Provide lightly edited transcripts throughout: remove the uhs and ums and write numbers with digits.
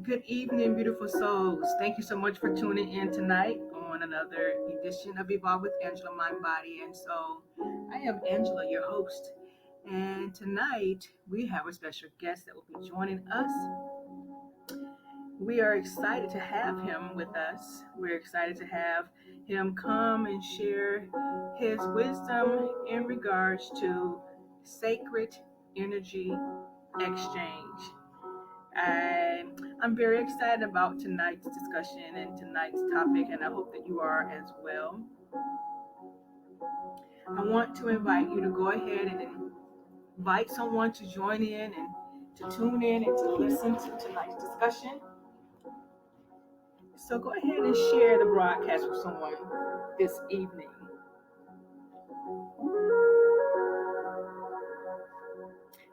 Good evening, beautiful souls. Thank you so much for tuning in tonight on another edition of Evolve with Angela, Mind, Body, and Soul. I am Angela, your host, and tonight we have a special guest that will be joining us. We are excited to have him with us. We're excited to have him come and share his wisdom in regards to sacred energy exchange. I, I'm very excited about tonight's discussion and tonight's topic, and I hope that you are as well. I want to invite you to go ahead and invite someone to join in and to tune in and to listen to tonight's discussion. So go ahead and share the broadcast with someone this evening.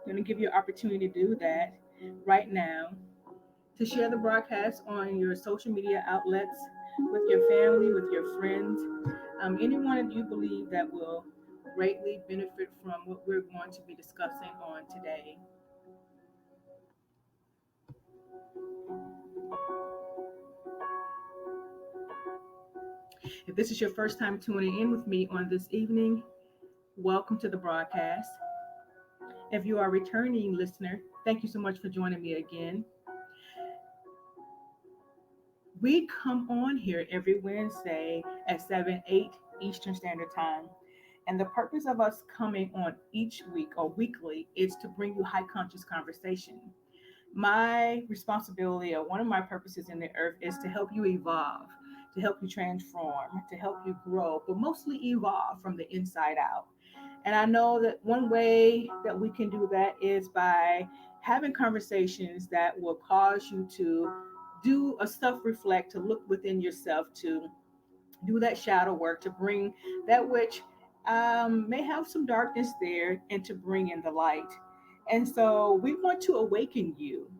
I'm going to give you an opportunity to do that right now, to share the broadcast on your social media outlets with your family, with your friends, anyone that you believe that will greatly benefit from what we're going to be discussing on today. If this is your first time tuning in with me on this evening, welcome to the broadcast. If you are a returning listener, thank you so much for joining me again. We come on here every Wednesday at 7, 8 Eastern Standard Time. And the purpose of us coming on each week or weekly is to bring you high conscious conversation. My responsibility, or one of my purposes in the earth, is to help you evolve, to help you transform, to help you grow, but mostly evolve from the inside out. And I know that one way that we can do that is by having conversations that will cause you to do a self reflect, to look within yourself, to do that shadow work, to bring that which may have some darkness there and to bring in the light. And so we want to awaken you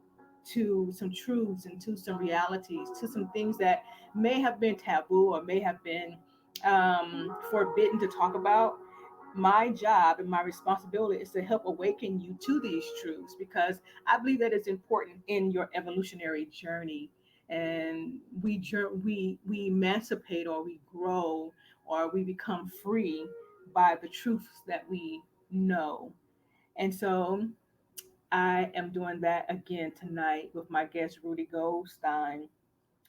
to some truths and to some realities, to some things that may have been taboo or may have been forbidden to talk about. My job and my responsibility is to help awaken you to these truths because I believe that it's important in your evolutionary journey. And we emancipate, or we grow, or we become free by the truths that we know. And so I am doing that again tonight with my guest Rudy Goldstein.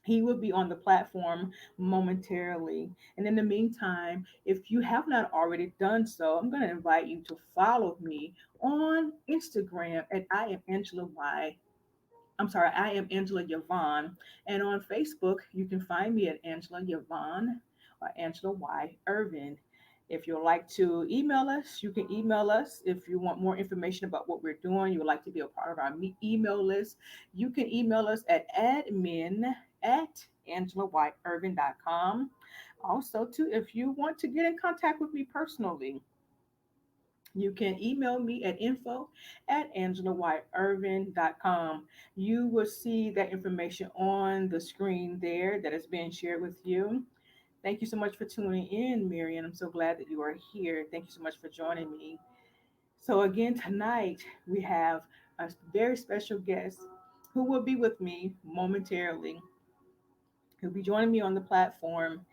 He will be on the platform momentarily. And in the meantime, if you have not already done so, I'm going to invite you to follow me on Instagram at I am Angela Y. I'm sorry, I am Angela Yvonne. And on Facebook, you can find me at Angela Yvonne or Angela Y. Irvin. If you'd like to email us, you can email us. If you want more information about what we're doing, you would like to be a part of our email list, you can email us at admin at angelawhiteirvin.com. Also, too, if you want to get in contact with me personally, you can email me at info at angelawhiteirvin.com. You will see that information on the screen there that is being shared with you. Thank you so much for tuning in, Miriam. I'm so glad that you are here. Thank you so much for joining me. So, again, tonight we have a very special guest who will be with me momentarily. He'll be joining me on the platform.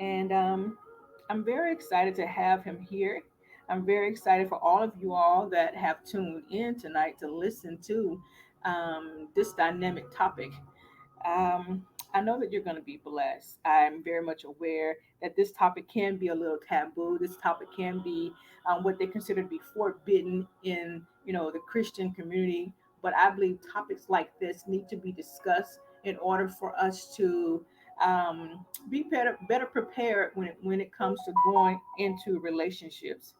And I'm very excited to have him here. I'm very excited for all of you all that have tuned in tonight to listen to this dynamic topic. I know that you're going to be blessed. I'm very much aware that this topic can be a little taboo. This topic can be what they consider to be forbidden in, the Christian community. But I believe topics like this need to be discussed in order for us to be better prepared when it comes to going into relationships.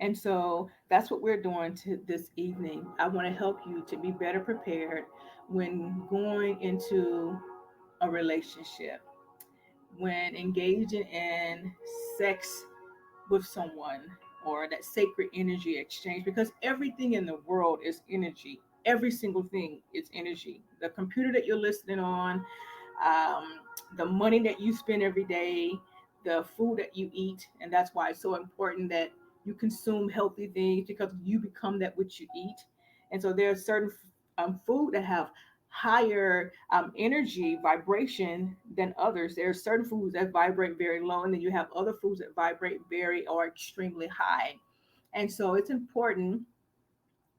And so that's what we're doing this evening. I want to help you to be better prepared when going into a relationship, when engaging in sex with someone, or that sacred energy exchange, because everything in the world is energy. Every single thing is energy. The computer that you're listening on, um, the money that you spend every day, the food that you eat. And that's why it's so important that you consume healthy things because you become that which you eat. And so there are certain food that have higher energy vibration than others. There are certain foods that vibrate very low, and then you have other foods that vibrate very or extremely high. And so it's important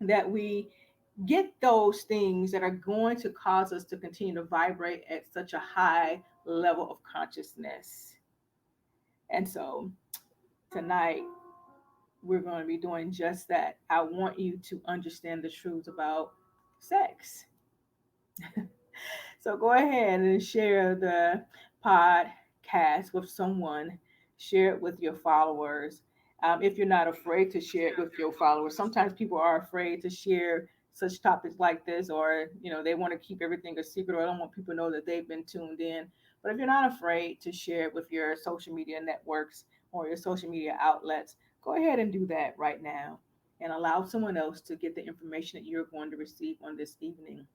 that we get those things that are going to cause us to continue to vibrate at such a high level of consciousness. And so tonight, we're going to be doing just that. I want you to understand the truths about sex. So go ahead and share the podcast with someone. Share it with your followers. If you're not afraid to share it with your followers, sometimes people are afraid to share such topics like this, or they want to keep everything a secret, or don't want people to know that they've been tuned in. But if you're not afraid to share it with your social media networks or your social media outlets, go ahead and do that right now and allow someone else to get the information that you're going to receive on this evening.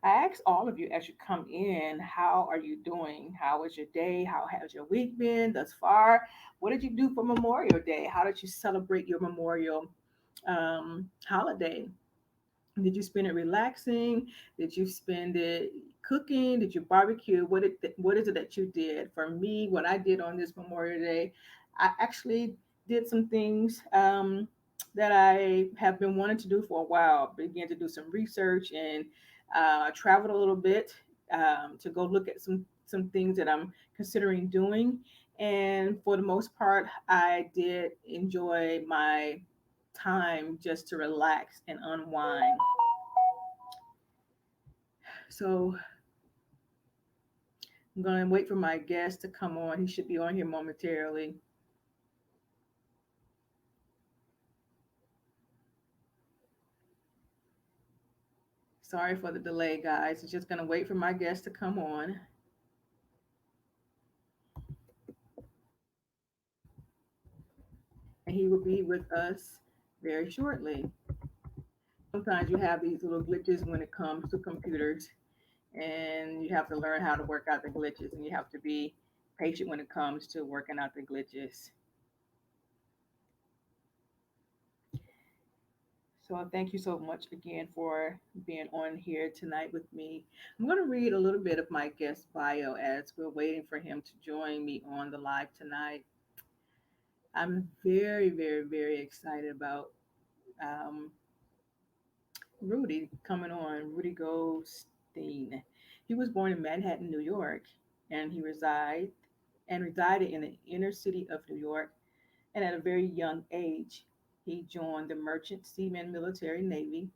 I ask all of you as you come in, how are you doing? How was your day? How has your week been thus far? What did you do for Memorial Day? How did you celebrate your Memorial holiday? Did you spend it relaxing? Did you spend it cooking? Did you barbecue? What is it that you did? For me, what I did on this Memorial Day, I actually did some things that I have been wanting to do for a while. Began to do some research and traveled a little bit to go look at some things that I'm considering doing. And for the most part, I did enjoy my time just to relax and unwind. So I'm going to wait for my guest to come on. He should be on here momentarily. Sorry for the delay, guys. I'm just going to wait for my guest to come on, and he will be with us very shortly. Sometimes you have these little glitches when it comes to computers, and you have to learn how to work out the glitches, and you have to be patient when it comes to working out the glitches. So thank you so much again for being on here tonight with me. I'm going to read a little bit of my guest bio as we're waiting for him to join me on the live tonight. I'm very, very, very excited about um, Rudy coming on. Rudy Goldstein. He was born in Manhattan, New York, and he resided in the inner city of New York. And at a very young age, he joined the Merchant Seaman Military Navy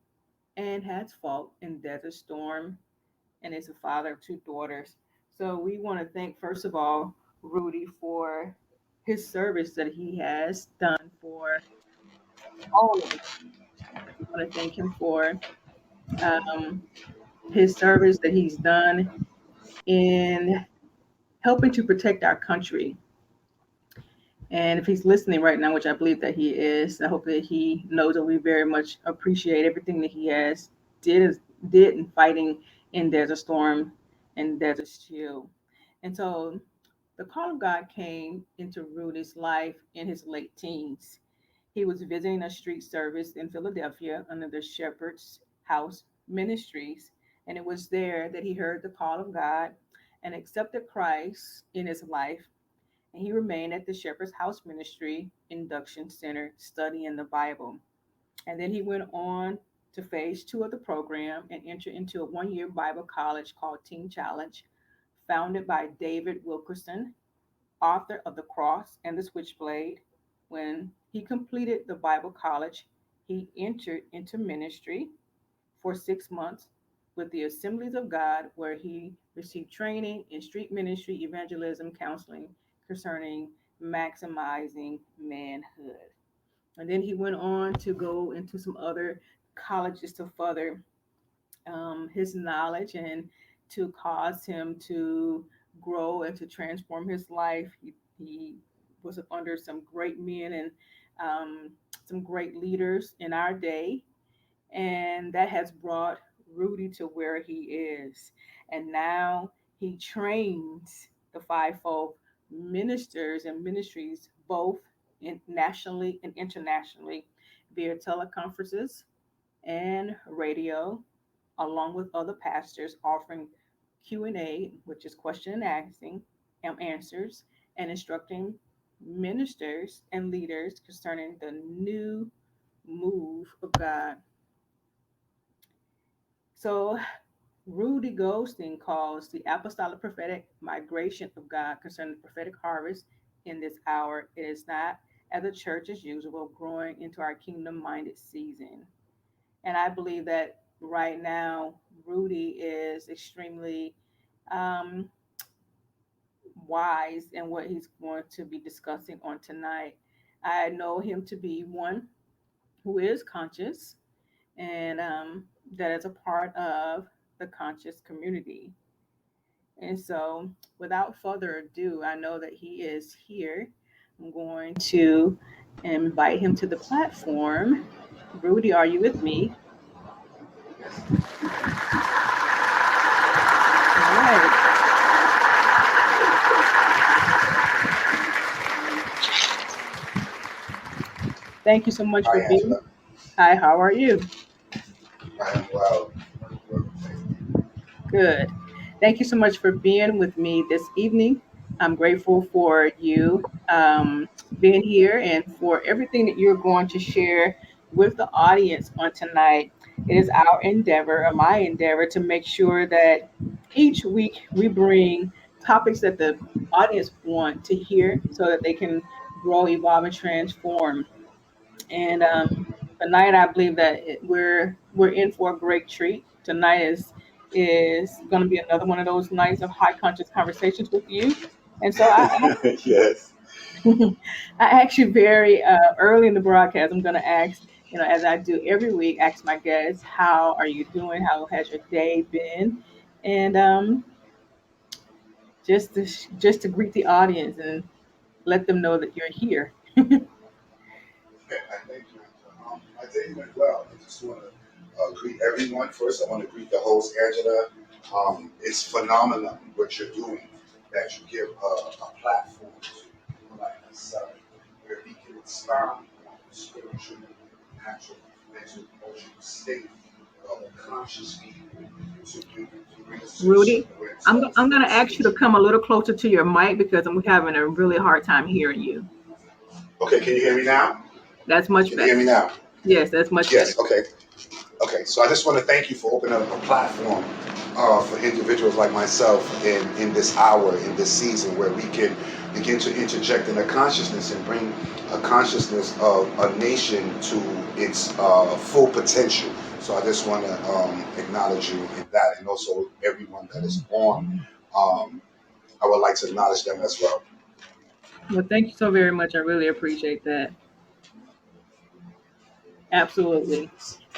and has fought in Desert Storm and is a father of two daughters. So we want to thank, first of all, Rudy for his service that he has done for all of us. We want to thank him for um, his service that he's done in helping to protect our country. And if he's listening right now, which I believe that he is, I hope that he knows that we very much appreciate everything that he has did did in fighting in Desert Storm and Desert Shield. And so the call of God came into Rudy's life in his late teens. He was visiting a street service in Philadelphia under the Shepherd's House Ministries, and it was there that he heard the call of God and accepted Christ in his life, and he remained at the Shepherd's House Ministry Induction Center studying the Bible. And then he went on to phase two of the program and entered into a 1 year Bible college called Teen Challenge, founded by David Wilkerson, author of The Cross and the Switchblade. When he completed the Bible college, he entered into ministry for 6 months with the Assemblies of God, where he received training in street ministry, evangelism, counseling concerning maximizing manhood. And then he went on to go into some other colleges to further his knowledge and to cause him to grow and to transform his life. He was under some great men and some great leaders in our day, and that has brought Rudy to where he is. And now he trains the fivefold ministers and ministries both nationally and internationally via teleconferences and radio, along with other pastors offering Q&A, which is question and asking and answers, and instructing ministers and leaders concerning the new move of God. So Rudy Goldstein calls the apostolic prophetic migration of God concerning the prophetic harvest in this hour. It is not as the church as usual, growing into our kingdom minded season. And I believe that right now, Rudy is extremely um, wise in what he's going to be discussing on tonight. I know him to be one who is conscious and that is a part of the conscious community. And so, without further ado, I know that he is here. I'm going to invite him to the platform. Rudy, are you with me? All right. Thank you so much Hi, for being. Angela. Hi, how are you? I am well. Good. Thank you so much for being with me this evening. I'm grateful for you being here and for everything that you're going to share with the audience on tonight. It is our endeavor, or my endeavor, to make sure that each week we bring topics that the audience want to hear so that they can grow, evolve, and transform. And tonight, I believe that we're in for a great treat. Tonight is going to be another one of those nights of high conscious conversations with you. And so Yes. I actually very early in the broadcast, I'm going to ask, as I do every week, ask my guests, how are you doing? How has your day been? And just to greet the audience and let them know that you're here. Okay, I thank you. My day went well. I just want to greet everyone. First, I want to greet the host, Angela. It's phenomenal what you're doing, that you give a platform to people like myself where we can expound on the spiritual, natural, mental, emotional state of a conscious people to bring us to a Rudy, certain awareness level I'm for going to ask you to edification. come a little closer to your mic because I'm having a really hard time hearing you. Okay, can you hear me now? That's much Can you hear me better. now? Yes, that's much better. Yes, okay. Okay, so I just want to thank you for opening up a platform for individuals like myself in this hour, in this season, where we can begin to interject in a consciousness and bring a consciousness of a nation to its full potential. So I just want to acknowledge you in that, and also everyone that is on. Um, I would like to acknowledge them as well. Well, thank you so very much. I really appreciate that. Absolutely.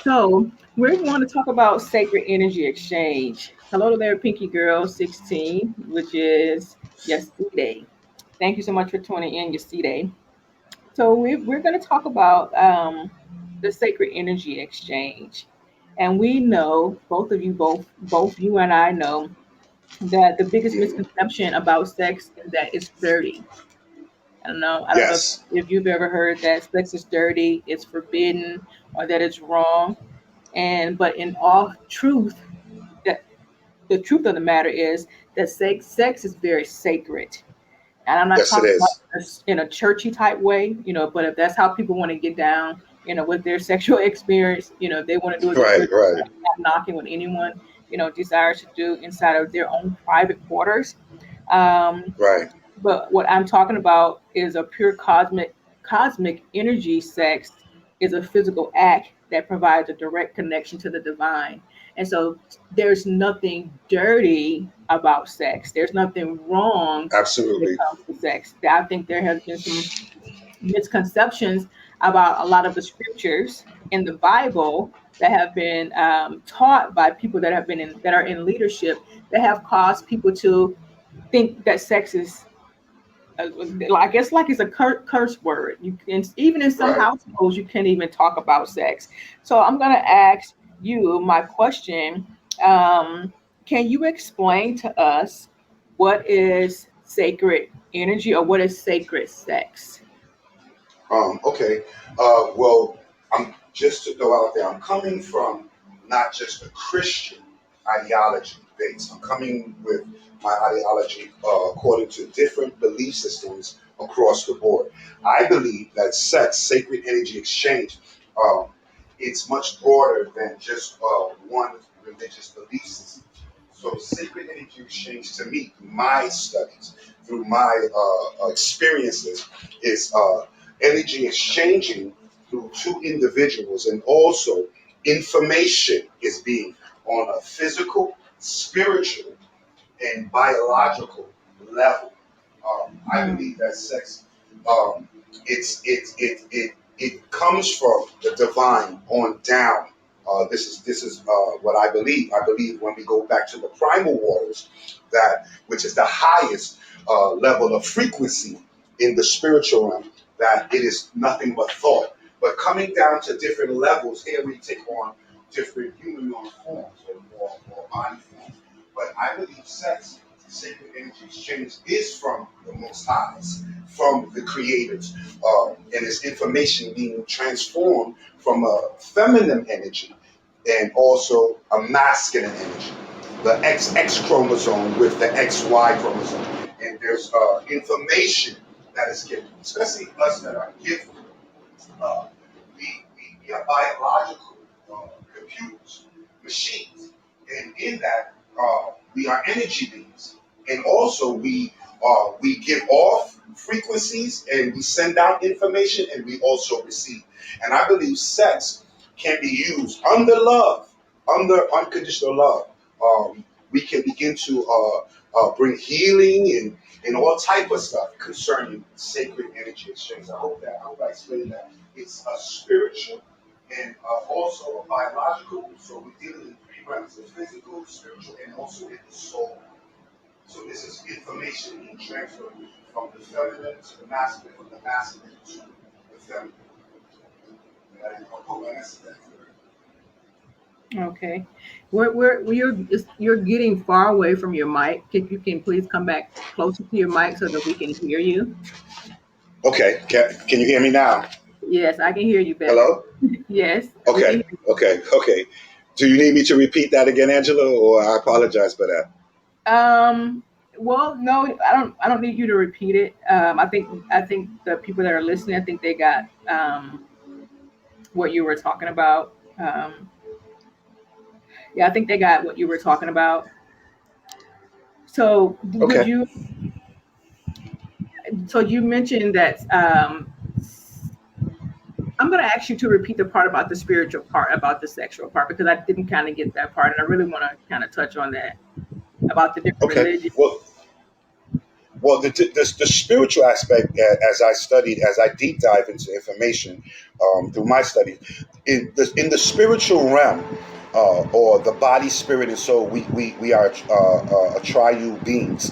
So, we're going to talk about sacred energy exchange. Hello there, Pinky Girl 16, which is yesterday. Thank you so much for tuning in yesterday. So, we're going to talk about the sacred energy exchange. And we know, both of you, both you and I know, that the biggest Mhm. misconception about sex is that it's dirty. I don't know Yes, if you've ever heard that sex is dirty, it's forbidden, or that it's wrong. And but in all truth, that the truth of the matter is that sex is very sacred. And I'm not yes, it talking about is. this in a churchy type way, but if that's how people want to get down, with their sexual experience, if they want to do it the Right, church, right, not knocking what anyone, desires to do inside of their own private quarters. Um, right. but what I'm talking about is a pure cosmic energy. Sex is a physical act that provides a direct connection to the divine. And so there's nothing dirty about sex. There's nothing wrong when it Absolutely. comes to sex. I think there has been some misconceptions about a lot of the scriptures in the Bible that have been taught by people that are in leadership that have caused people to think that sex is uh, I guess like it's a curse word. You can even in some Right. households you can't even talk about sex. So I'm gonna ask you my question. Um, can you explain to us what is sacred energy or what is sacred sex? Okay. Well, I'm just to throw out there. I'm coming from not just a Christian ideology base. I'm coming with my ideology according to different belief systems across the board. I believe that sex, sacred energy exchange, um, it's much broader than just one religious belief system. So, sacred energy exchange to me, through my studies, through my experiences, is energy exchanging through two individuals, and also information is being on a physical, spiritual, and biological level. I Mm. believe that sex, um, it comes from the divine on down. This is what I believe. I believe when we go back to the primal waters, that which is the highest level of frequency in the spiritual realm, that it is nothing but thought. But coming down to different levels, here we take on different humanoid forms or body forms. But I believe sex, sacred energy exchange, is from the Most Highs, from the creators, and it's information being transformed from a feminine energy and also a masculine energy. The XX chromosome with the XY chromosome. And there's information that is given, especially us that are gifted. Uh, we are biological computers, machines, and in that we are energy beings, and also we give off frequencies and we send out information and we also receive. And I believe sex can be used under love, under unconditional love. We can begin to bring healing and all type of stuff concerning sacred energy exchange. I hope I explained that. It's a spiritual and also a biological. So we're dealing in three realms: the physical, spiritual, and also in the soul. So this is information being transferred from the feminine to the masculine, from the masculine to the feminine. And I hope I answered that. Okay. You're getting far away from your mic. If you can please come back closer to your mic so that we can hear you. Okay, can you hear me now? Yes, I can hear you better. Hello? Yes, we can Okay, hear okay. Do you need me to repeat that again, Angela, or I apologize for that? you. Well, no, I don't need you to repeat it. I think the people that are listening, I think they got what you were talking about. Yeah, I think they got what you were talking about. So would Okay. you so you mentioned that I'm going to ask you to repeat the part about the spiritual part, about the sexual part, because I didn't kind of get that part, and I really want to kind of touch on that about the different Okay. religions. Well, the spiritual aspect, as I studied, as I deep dive into information through my studies, in the spiritual realm, or the body, spirit, and soul, we are a triune beings.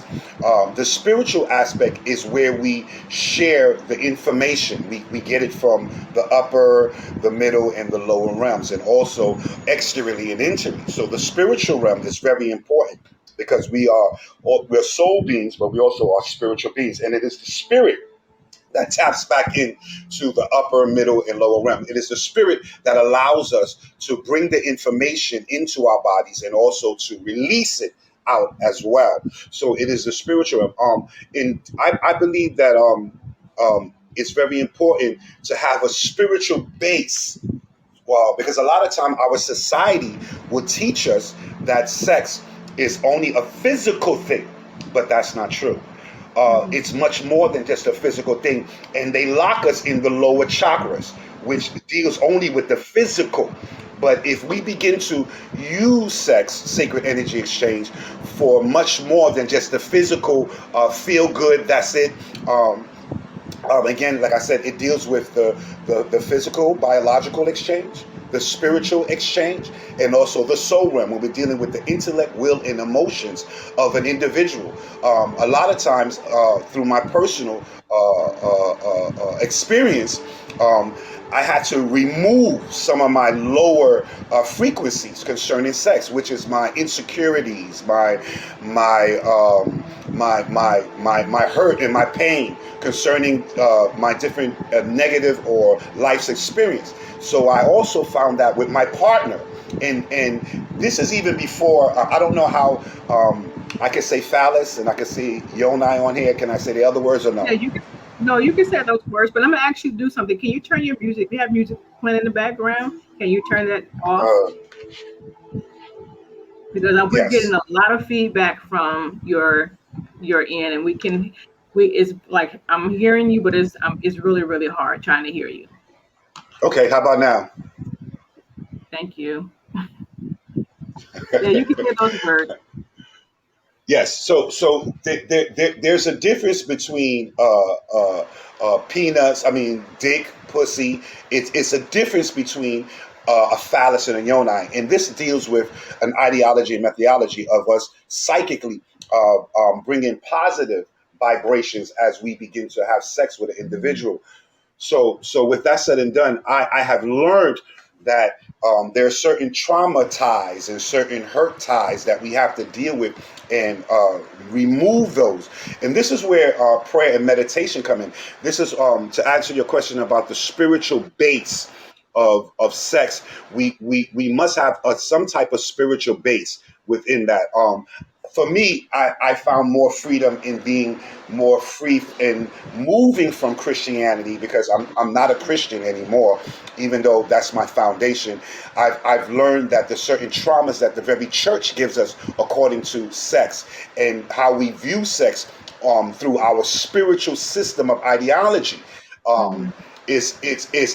The spiritual aspect is where we share the information. We get it from the upper, the middle, and the lower realms, and also exteriorly and interiorly. So the spiritual realm is very important because we're soul beings, but we also are spiritual beings, and it is the spirit that taps back into the upper, middle, and lower realm. It is the spirit that allows us to bring the information into our bodies and also to release it out as well. So it is the spiritual realm. And I believe that it's very important to have a spiritual base. Well, because a lot of time our society will teach us that sex is only a physical thing, but that's not true. Mhm. It's much more than just a physical thing, and they lock us in the lower chakras, which deals only with the physical. But if we begin to use sex, sacred energy exchange, for much more than just the physical feel good, that's it. Again, like I said, it deals with the physical, biological exchange, the spiritual exchange, and also the soul realm when we're dealing with the intellect, will, and emotions of an individual. A lot of times, through my personal experience, um, I had to remove some of my lower frequencies concerning sex, which is my insecurities, my my hurt and my pain concerning my different negative or life's experience. So I also found that with my partner, and this is even before I don't know how I can say phallus and I can say yoni on here. Can I say the other words or Yeah, no? you can. No, you can say those words, but I'm gonna actually do something. Can you turn your music? We have music playing in the background. Can you turn that off? Uh, Because we're getting yes. a lot of feedback from your end, and we it's like I'm hearing you, but it's really really hard trying to hear you. Okay. How about now? Thank you. Yeah, you can say those words. Yes. So there's a difference between peanuts. I mean, dick, pussy. It's a difference between a phallus and a yoni, and this deals with an ideology and methodology of us psychically bringing positive vibrations as we begin to have sex with an individual. So with that said and done, I have learned that there are certain trauma ties and certain hurt ties that we have to deal with and remove those. And this is where prayer and meditation come in. This is to answer your question about the spiritual base of sex. We must have some type of spiritual base within that. For me, I found more freedom in being more free and moving from Christianity because I'm not a Christian anymore, even though that's my foundation. I've learned that there's certain traumas that the very church gives us according to sex and how we view sex through our spiritual system of ideology. Um, Hmm.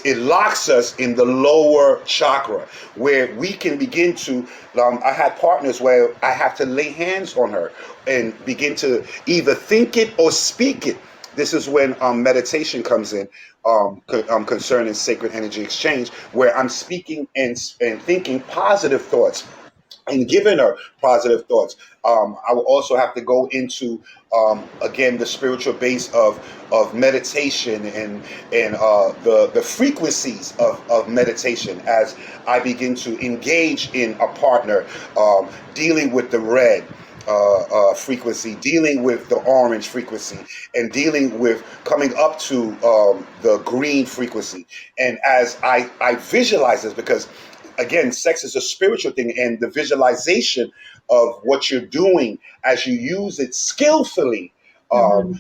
it locks us in the lower chakra where we can begin to I had partners where I have to lay hands on her and begin to either think it or speak it. This is when meditation comes in concerning sacred energy exchange, where I'm speaking and thinking positive thoughts and giving her positive thoughts. I will also have to go into again the spiritual base of meditation and the frequencies of meditation as I begin to engage in a partner, dealing with the red. Frequency, dealing with the orange frequency, and dealing with coming up to the green frequency. And as I visualize this, because again, sex is a spiritual thing, and the visualization of what you're doing as you use it skillfully Hmm.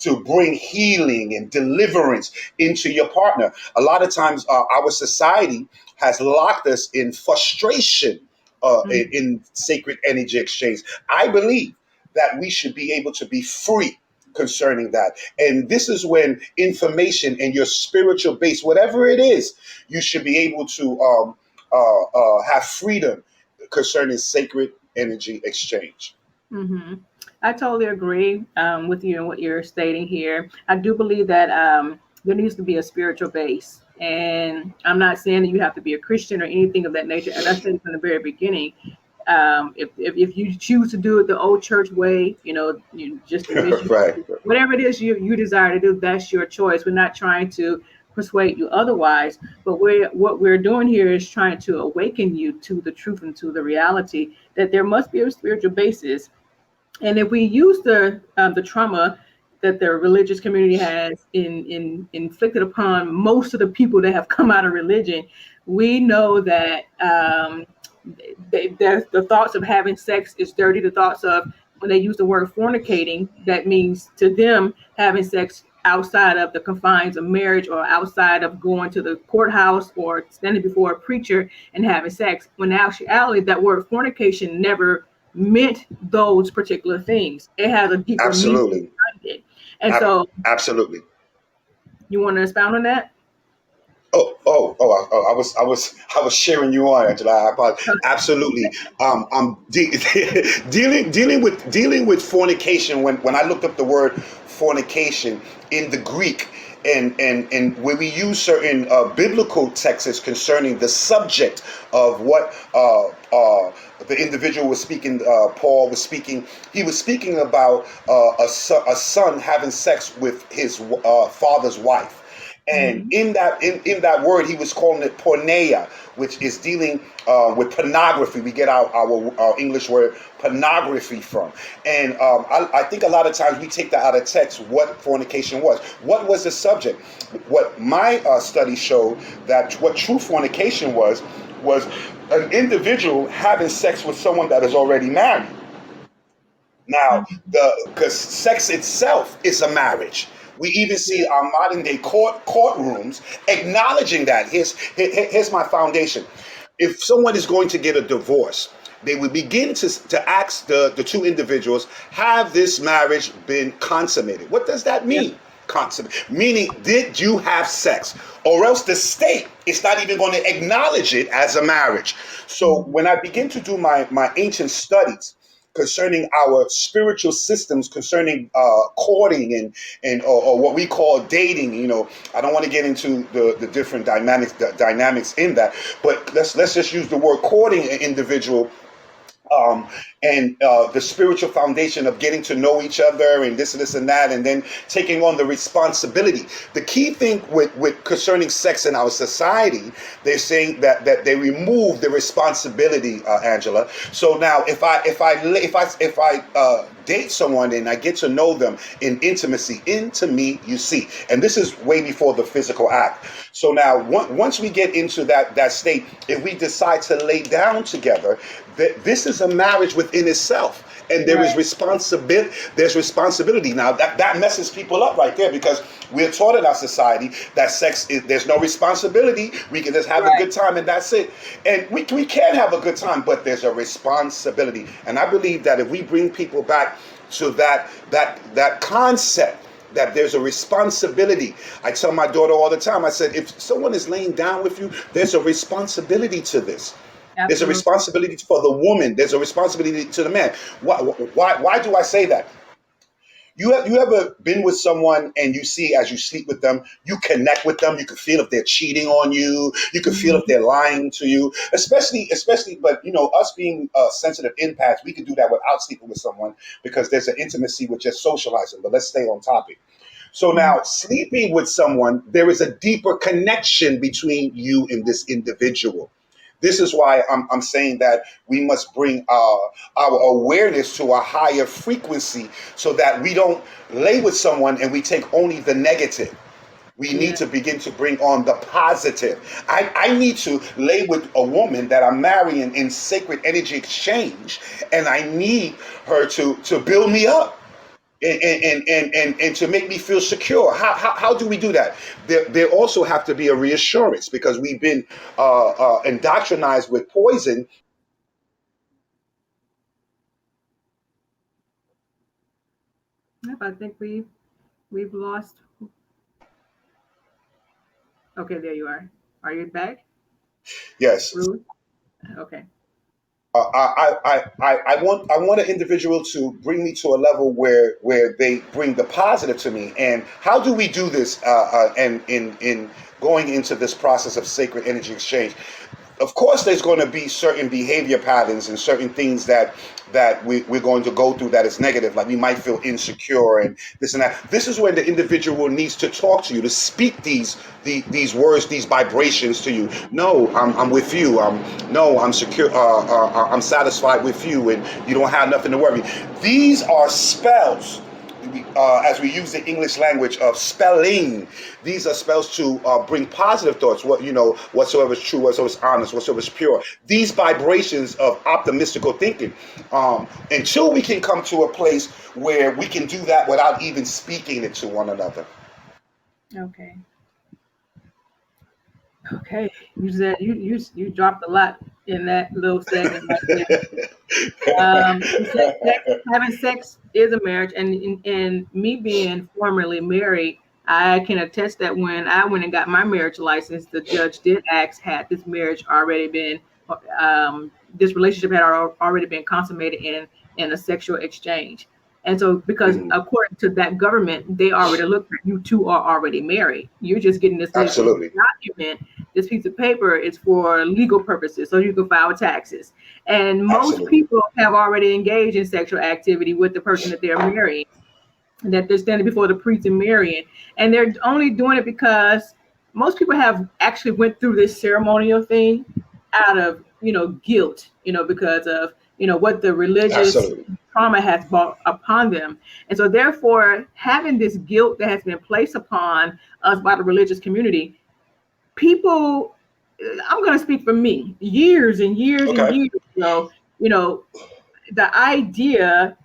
to bring healing and deliverance into your partner. A lot of times, our society has locked us in frustration in sacred energy exchange. I believe that we should be able to be free concerning that. And this is when information and your spiritual base, whatever it is, you should be able to have freedom concerning sacred energy exchange. Hmm. I totally agree with you and what you're stating here. I do believe that there needs to be a spiritual base. And I'm not saying that you have to be a Christian or anything of that nature. As I said from the very beginning, if you choose to do it the old church way, you just admit you, Right. whatever it is you desire to do, that's your choice. We're not trying to persuade you otherwise, but what we're doing here is trying to awaken you to the truth and to the reality that there must be a spiritual basis. And if we use the trauma that the religious community has inflicted upon most of the people that have come out of religion, we know that the thoughts of having sex is dirty. The thoughts of when they use the word fornicating, that means to them having sex outside of the confines of marriage or outside of going to the courthouse or standing before a preacher and having sex. When in actuality, that word fornication never meant those particular things. It has a deeper meaning Absolutely. behind it. And so, Absolutely. you want to expound on that? I was sharing you on, Angela. I apologize. Absolutely. Dealing with fornication. When I looked up the word fornication in the Greek, and when we use certain biblical texts concerning the subject of what the individual was speaking, Paul was speaking. He was speaking about a son having sex with his father's wife. And Mm-hmm. in that word, he was calling it porneia, which is dealing with pornography. We get our English word pornography from. And I think a lot of times we take that out of text what fornication was. What was the subject? What my study showed that what true fornication was an individual having sex with someone that is already married. Now, the because sex itself is a marriage. We even see Yeah. our modern day courtrooms acknowledging that. Here's my foundation. If someone is going to get a divorce, they would begin to ask the two individuals, have this marriage been consummated? What does that Yeah. mean? Consummate. Meaning, did you have sex? Or else the state is not even going to acknowledge it as a marriage. So Mhm. when I begin to do my ancient studies, concerning our spiritual systems, concerning courting or what we call dating. I don't want to get into the different dynamics in that, but let's just use the word courting an individual, um, and the spiritual foundation of getting to know each other and this and that, and then taking on the responsibility. The key thing with concerning sex in our society, they're saying that they remove the responsibility, Angela. So now, if I date someone and I get to know them in intimacy, into me you see, and this is way before the physical act. So now, once we get into that state, if we decide to lay down together, this is a marriage within itself. And there is Right. responsibility. There's responsibility. Now that messes people up right there, because we're taught in our society that sex is, there's no responsibility. We can just have a Right. good time and that's it. And we can have a good time, but there's a responsibility. And I believe that if we bring people back to that concept, that there's a responsibility. I tell my daughter all the time, I said, if someone is laying down with you, there's a responsibility to this. There's a Absolutely. responsibility for the woman. There's a responsibility to the man. Why do I say that? You ever been with someone and you see, as you sleep with them, you connect with them. You can feel if they're cheating on you. You can feel if Mhm. they're lying to you. Especially, but us being sensitive empaths, we can do that without sleeping with someone because there's an intimacy with just socializing. But let's stay on topic. So Mhm. now, sleeping with someone, there is a deeper connection between you and this individual. This is why I'm saying that we must bring our awareness to a higher frequency so that we don't lay with someone and we take only the negative. We need Yeah. to begin to bring on the positive. I need to lay with a woman that I'm marrying in sacred energy exchange, and I need her to build me up and to make me feel secure. How do we do that? There also have to be a reassurance because we've been indoctrinized with poison. Yep, I think we've lost. Okay, there you are. Are you back, Yes. Rude? Okay. I want an individual to bring me to a level where they bring the positive to me. And how do we do this? And in going into this process of sacred energy exchange, of course, there's going to be certain behavior patterns and certain things that we're going to go through that is negative. Like we might feel insecure and this and that. This is when the individual needs to talk to you, to speak these words, these vibrations to you. No, I'm with you. No, I'm secure. I'm satisfied with you, and you don't have nothing to worry. These are spells. As we use the English language of spelling, these are spells to bring positive thoughts. Whatsoever is true, whatsoever is honest, whatsoever is pure. These vibrations of optimistical thinking. Until we can come to a place where we can do that without even speaking it to one another. Okay. Okay. You said you dropped a lot in that little segment right there. You said having sex is a marriage, and me being formerly married, I can attest that when I went and got my marriage license, the judge did ask, had this marriage already been, this relationship had already been consummated in a sexual exchange. And so, because Mhm. according to that government, they already looked at you two are already married. You're just getting this legal Absolutely. document. This piece of paper is for legal purposes, so you can file taxes. And most Absolutely. people have already engaged in sexual activity with the person that they're marrying, that they're standing before the priest and marrying. And they're only doing it because most people have actually went through this ceremonial thing out of, guilt, because of, what the religious Absolutely. trauma has brought upon them. And so therefore having this guilt that has been placed upon us by the religious community, people, I'm going to speak for me, years and years and Okay. years ago, you know, the idea,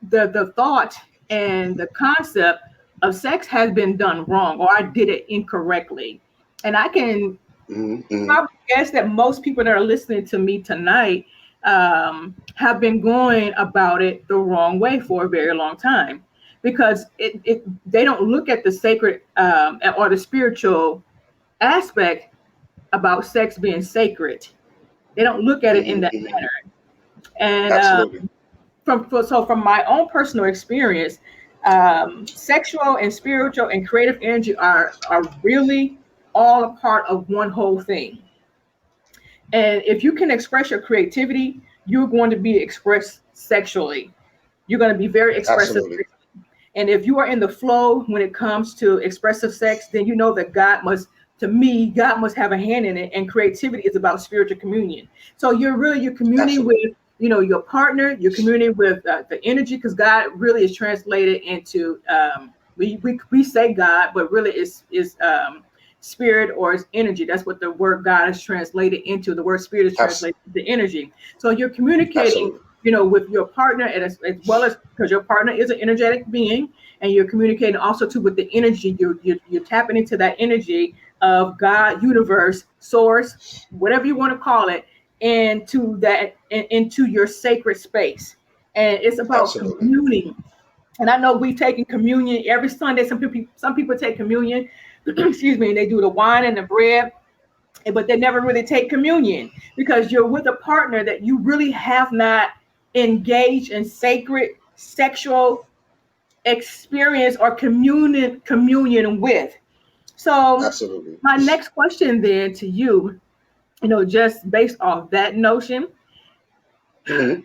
the thought, and the concept of sex has been done wrong, or I did it incorrectly. And I can Mm-hmm. probably guess that most people that are listening to me tonight have been going about it the wrong way for a very long time, because they don't look at the sacred or the spiritual aspect about sex being sacred. They don't look at it in Mm-hmm. that Mm-hmm. manner. And Absolutely. from my own personal experience, sexual and spiritual and creative energy are really all a part of one whole thing. And if you can express your creativity, you're going to be expressed sexually. You're going to be very expressive. Absolutely. And if you are in the flow when it comes to expressive sex, then you know that to me, God must have a hand in it. And creativity is about spiritual communion. So you're communing with, Absolutely. your partner. You're communing with the energy, because God really is translated into, we say God, but really is spirit, or is energy. That's what the word God is translated into. The word spirit is Abs- translated to energy. So you're communicating, Absolutely. with your partner, and as well as, because your partner is an energetic being, and you're communicating also too with the energy. You're tapping into that energy of God, universe, source, whatever you want to call it, into your sacred space. And it's about Absolutely. communing. And I know we've taken communion every Sunday. Some people take communion, excuse me, and they do the wine and the bread, but they never really take communion, because you're with a partner that you really have not engaged in sacred sexual experience or communion with. So Absolutely. my next question then to you, just based off that notion, Hmm.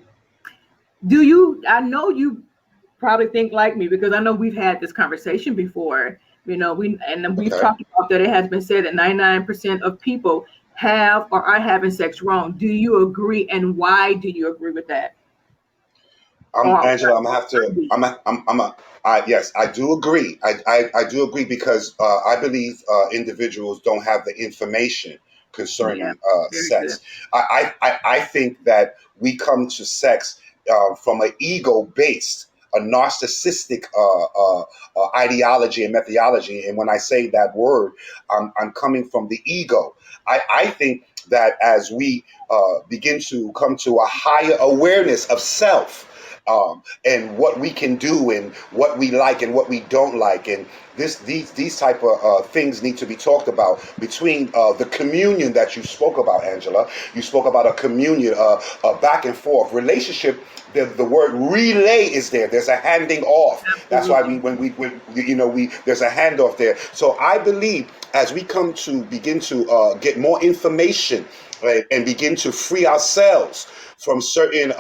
do you, I know you probably think like me, because I know we've had this conversation before. We've Okay. talked about that. It has been said that 99% of people have or are having sex wrong. Do you agree, and why do you agree with that? Or Angela, I'm gonna have to. Yes, I do agree. I do agree because I believe individuals don't have the information yeah, concerning very good. sex. I think that we come to sex from an ego based, a narcissistic ideology and methodology. And when I say that word, I'm coming from the ego. I think that as we begin to come to a higher awareness of self, and what we can do and what we like and what we don't like, and these type of things need to be talked about between the communion that you spoke about, Angela. You spoke about a communion, a back and forth relationship. The word relay is there. There's a handing off. That's why Absolutely. when we there's a handoff there. So I believe as we come to begin to get more information, right, and begin to free ourselves from certain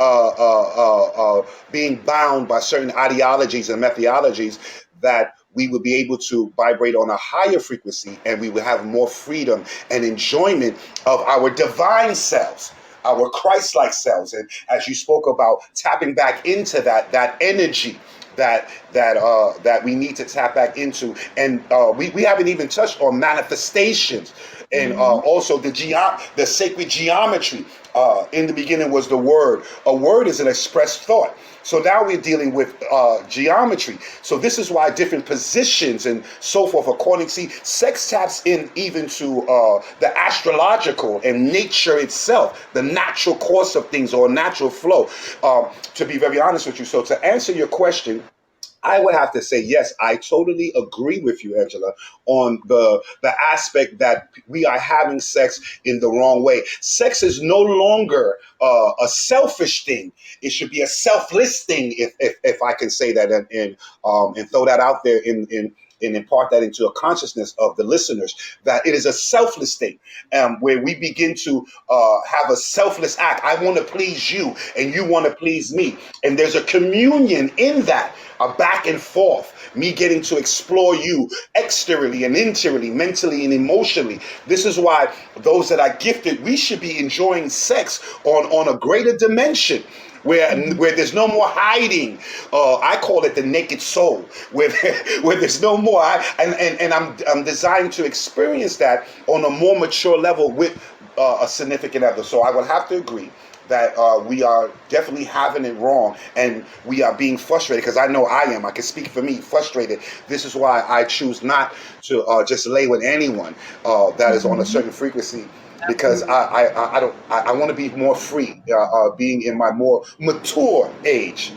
being bound by certain ideologies and methodologies, that we would be able to vibrate on a higher frequency, and we would have more freedom and enjoyment of our divine selves, our Christ-like selves. And as you spoke about tapping back into that energy that we need to tap back into, and we haven't even touched on manifestations, and Hmm. also the sacred geometry. In the beginning was the word. A word is an expressed thought. So now we're dealing with geometry. So this is why different positions and so forth, according, see, sex taps in even to the astrological and nature itself, the natural course of things, or natural flow. To be very honest with you, so to answer your question, I would have to say yes. I totally agree with you, Angela, on the aspect that we are having sex in the wrong way. Sex is no longer a selfish thing. It should be a selfless thing, if I can say that, and throw that out there and impart that into a consciousness of the listeners, that it is a selfless thing, where we begin to have a selfless act. I want to please you, and you want to please me, and there's a communion in that. a back and forth, me getting to explore you exteriorly and interiorly, mentally and emotionally. This is why those that are gifted, we should be enjoying sex on a greater dimension. Mhm. Where there's no more hiding, I call it the naked soul. Where where there's no more, and I'm designed to experience that on a more mature level with a significant other. So I would have to agree that we are definitely having it wrong, and we are being frustrated, because I know I am. I can speak for me, frustrated. This is why I choose not to just lay with anyone that is on a Mhm. certain frequency, because Absolutely. I don't I want to be more free, being in my more mature age.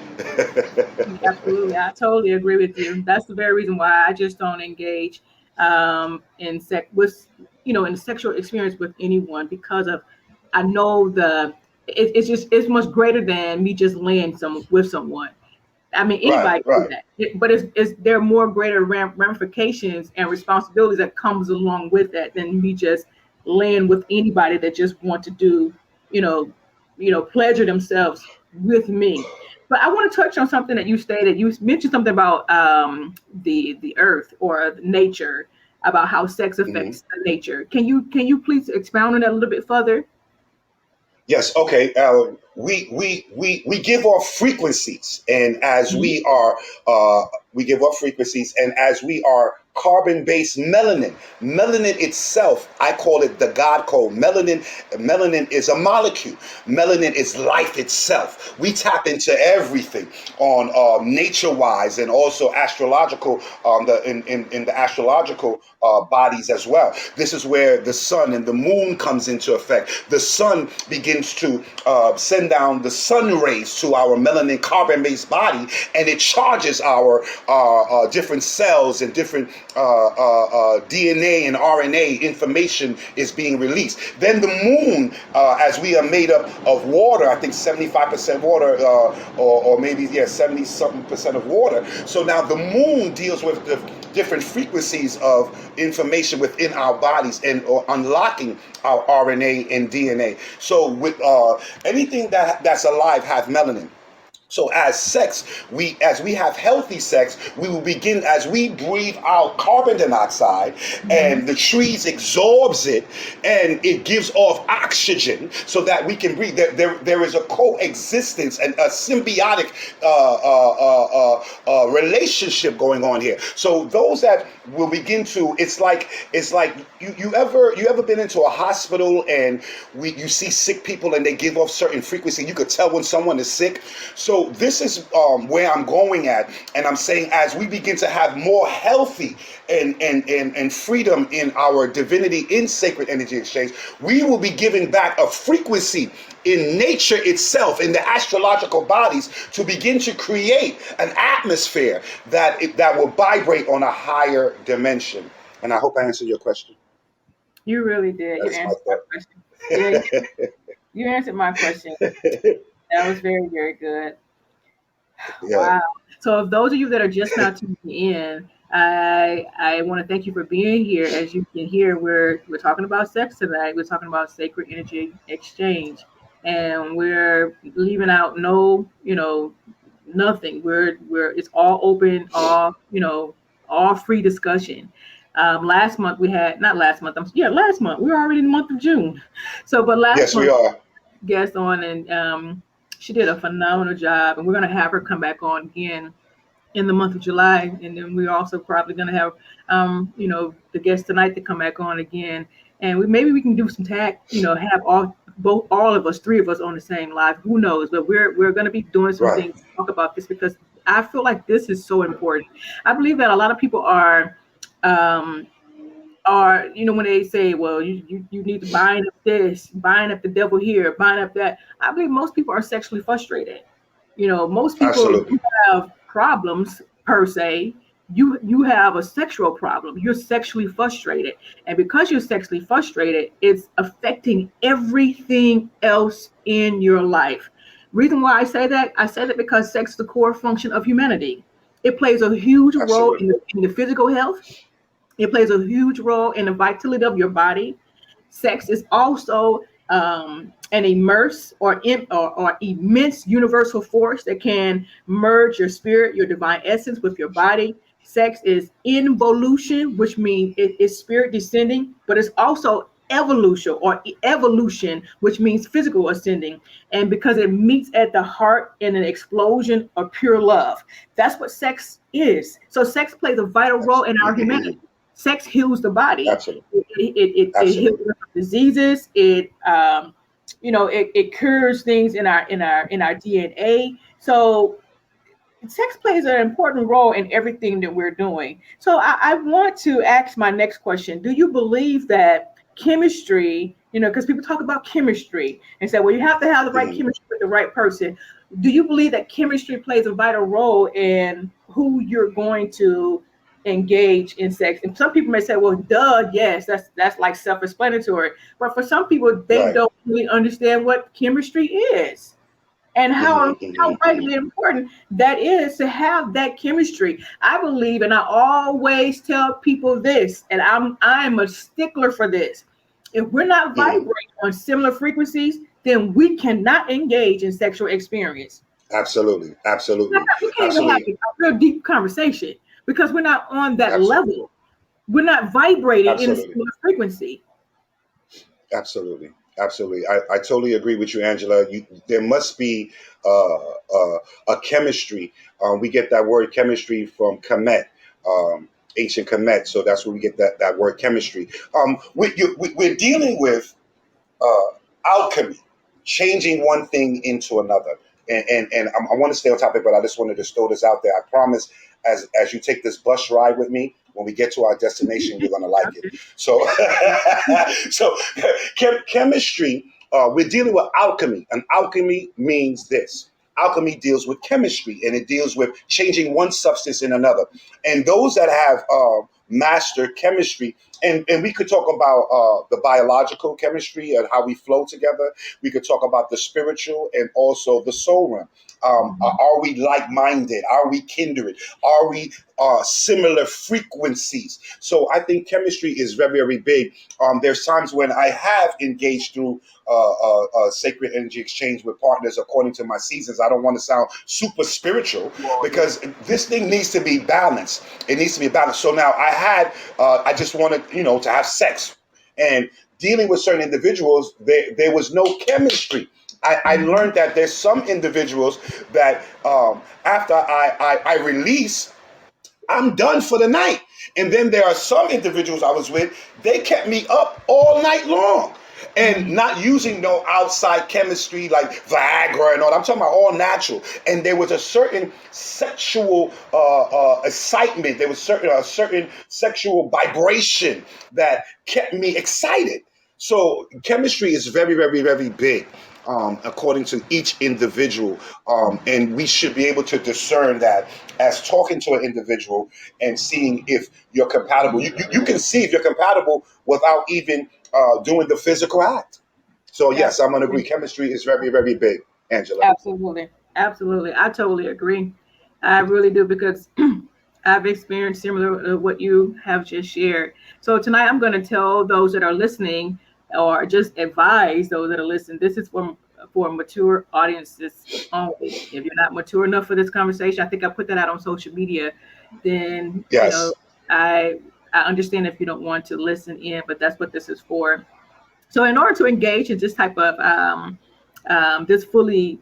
Absolutely, I totally agree with you. That's the very reason why I just don't engage in in sexual experience with anyone, because of I know it's just it's much greater than me just laying some with someone. I mean, Right, anybody can do right. that. But it's there are more greater ramifications and responsibilities that comes along with that than me just laying with anybody that just want to do, you know, pleasure themselves with me. But I want to touch on something that you stated. You mentioned something about the earth or nature, about how sex Mhm. affects the nature. Can you please expound on that a little bit further? Yes, okay. We give off frequencies, and as Mhm. we give off frequencies, and as we are carbon-based melanin, melanin itself, I call it the God code. Melanin is a molecule. Melanin is life itself. We tap into everything on nature-wise, and also astrological, in the astrological bodies as well. This is where the sun and the moon comes into effect. The sun begins to send down the sun rays to our melanin carbon-based body, and it charges our different cells, and different DNA and RNA information is being released. Then the moon, as we are made up of water, I think 75% water, or maybe, yeah, 70 something percent of water. So now the moon deals with the different frequencies of information within our bodies, and or unlocking our RNA and DNA. So with anything that's alive has melanin. So as we have healthy sex, we will begin, as we breathe out carbon dioxide, Mhm. and the trees absorbs it, and it gives off oxygen so that we can breathe. There is a coexistence and a symbiotic relationship going on here. So those that will begin to, it's like you ever been into a hospital, and you see sick people, and they give off certain frequency. You could tell when someone is sick. So this is where I'm going at, and I'm saying, as we begin to have more healthy and freedom in our divinity in sacred energy exchange, we will be giving back a frequency in nature itself, in the astrological bodies, to begin to create an atmosphere that will vibrate on a higher dimension. And I hope I answered your question. You really did. That You is my answered my question. Yeah, you answered my question. thought. That was very, very good. Yeah. Wow. So, if those of you that are just now tuning in, I want to thank you for being here. As you can hear, we're talking about sex tonight. We're talking about sacred energy exchange, and we're leaving out no, nothing. We're it's all open, all free discussion. Last month we had not last month. Last month we were already in the month of June. So, but last Yes, we month are. guest on, and she did a phenomenal job, and we're going to have her come back on again in the month of July, and then we're also probably going to have the guest tonight to come back on again, and maybe we can do some tag, have all of us, three of us on the same live. Who knows? But we're going to be doing some Right. things to talk about this, because I feel like this is so important. I believe that a lot of people um, are, when they say, well, you need to bind up this, bind up the devil here, bind up that. I believe most people are sexually frustrated. Most people Absolutely. who have problems per se, you have a sexual problem. You're sexually frustrated. And because you're sexually frustrated, it's affecting everything else in your life. Reason why I say that because sex is the core function of humanity. It plays a huge role Absolutely. in the physical health. It plays a huge role in the vitality of your body. Sex is also an immerse or immense universal force that can merge your spirit, your divine essence with your body. Sex is involution, which means it is spirit descending, but it's also evolution, which means physical ascending. And because it meets at the heart in an explosion of pure love, that's what sex is. So sex plays a vital role in our humanity. Absolutely. Sex heals the body. Absolutely. It heals Absolutely. diseases. It cures things in our DNA. So sex plays an important role in everything that we're doing. So I want to ask my next question. Do you believe that chemistry, because people talk about chemistry and say, well, you have to have the right Mhm. chemistry with the right person. Do you believe that chemistry plays a vital role in who you're going to engage in sex? And some people may say, well, duh, yes, that's like self-explanatory. But for some people, they Right. don't really understand what chemistry is and how vitally important that is to have that chemistry. I believe, and I always tell people this, and I'm a stickler for this. If we're not Mhm. vibrating on similar frequencies, then we cannot engage in sexual experience. Absolutely. Absolutely. We can't even have Absolutely. a real deep conversation because we're not on that Absolutely. level. We're not vibrating in a Absolutely. similar frequency. Absolutely. Absolutely. I totally agree with you, Angela. There must be a chemistry. We get that word chemistry from Kemet, ancient Kemet. So that's where we get that word chemistry. We're dealing with alchemy, changing one thing into another. And I want to stay on topic, but I just wanted to throw this out there. I promise, as you take this bus ride with me, when we get to our destination, you're going to like it. Okay. So, so chemistry. We're dealing with alchemy, and alchemy means this. Alchemy deals with chemistry, and it deals with changing one substance in another. And those that have mastered chemistry, and we could talk about the biological chemistry and how we flow together. We could talk about the spiritual and also the soul realm. Are we like-minded? Are we kindred? Are we similar frequencies? So I think chemistry is very, very big. There's times when I have engaged through sacred energy exchange with partners according to my seasons. I don't want to sound super spiritual because this thing needs to be balanced. It needs to be balanced. So now I just wanted, to have sex. And dealing with certain individuals, there was no chemistry. I learned that there's some individuals that after I release, I'm done for the night. And then there are some individuals I was with, they kept me up all night long. And Mhm. not using no outside chemistry like Viagra and all. I'm talking about all natural. And there was a certain sexual excitement. There was a certain sexual vibration that kept me excited. So chemistry is very, very, very big. According to each individual. And we should be able to discern that as talking to an individual and seeing if you're compatible. You can see if you're compatible without even doing the physical act. So, yes, I'm going to agree. Absolutely. Chemistry is very, very big, Angela. Absolutely. Absolutely. I totally agree. I really do because I've experienced similar to what you have just shared. So tonight I'm going to tell those that are listening or just advise those that are listening. This is for mature audiences only. If you're not mature enough for this conversation, I think I put that out on social media, then Yes. I understand if you don't want to listen in, but that's what this is for. So in order to engage in this type of this fully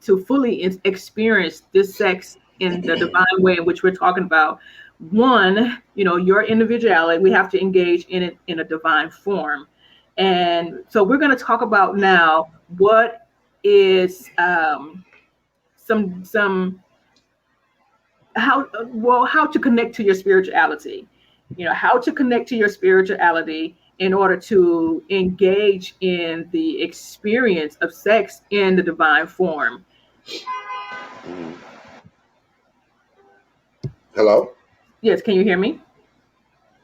experience this sex in the divine way in which we're talking about, one, your individuality, we have to engage in it in a divine form. And so we're going to talk about now what is some how to connect to your spirituality, how to connect to your spirituality in order to engage in the experience of sex in the divine form. Mhm. Hello? Yes, can you hear me?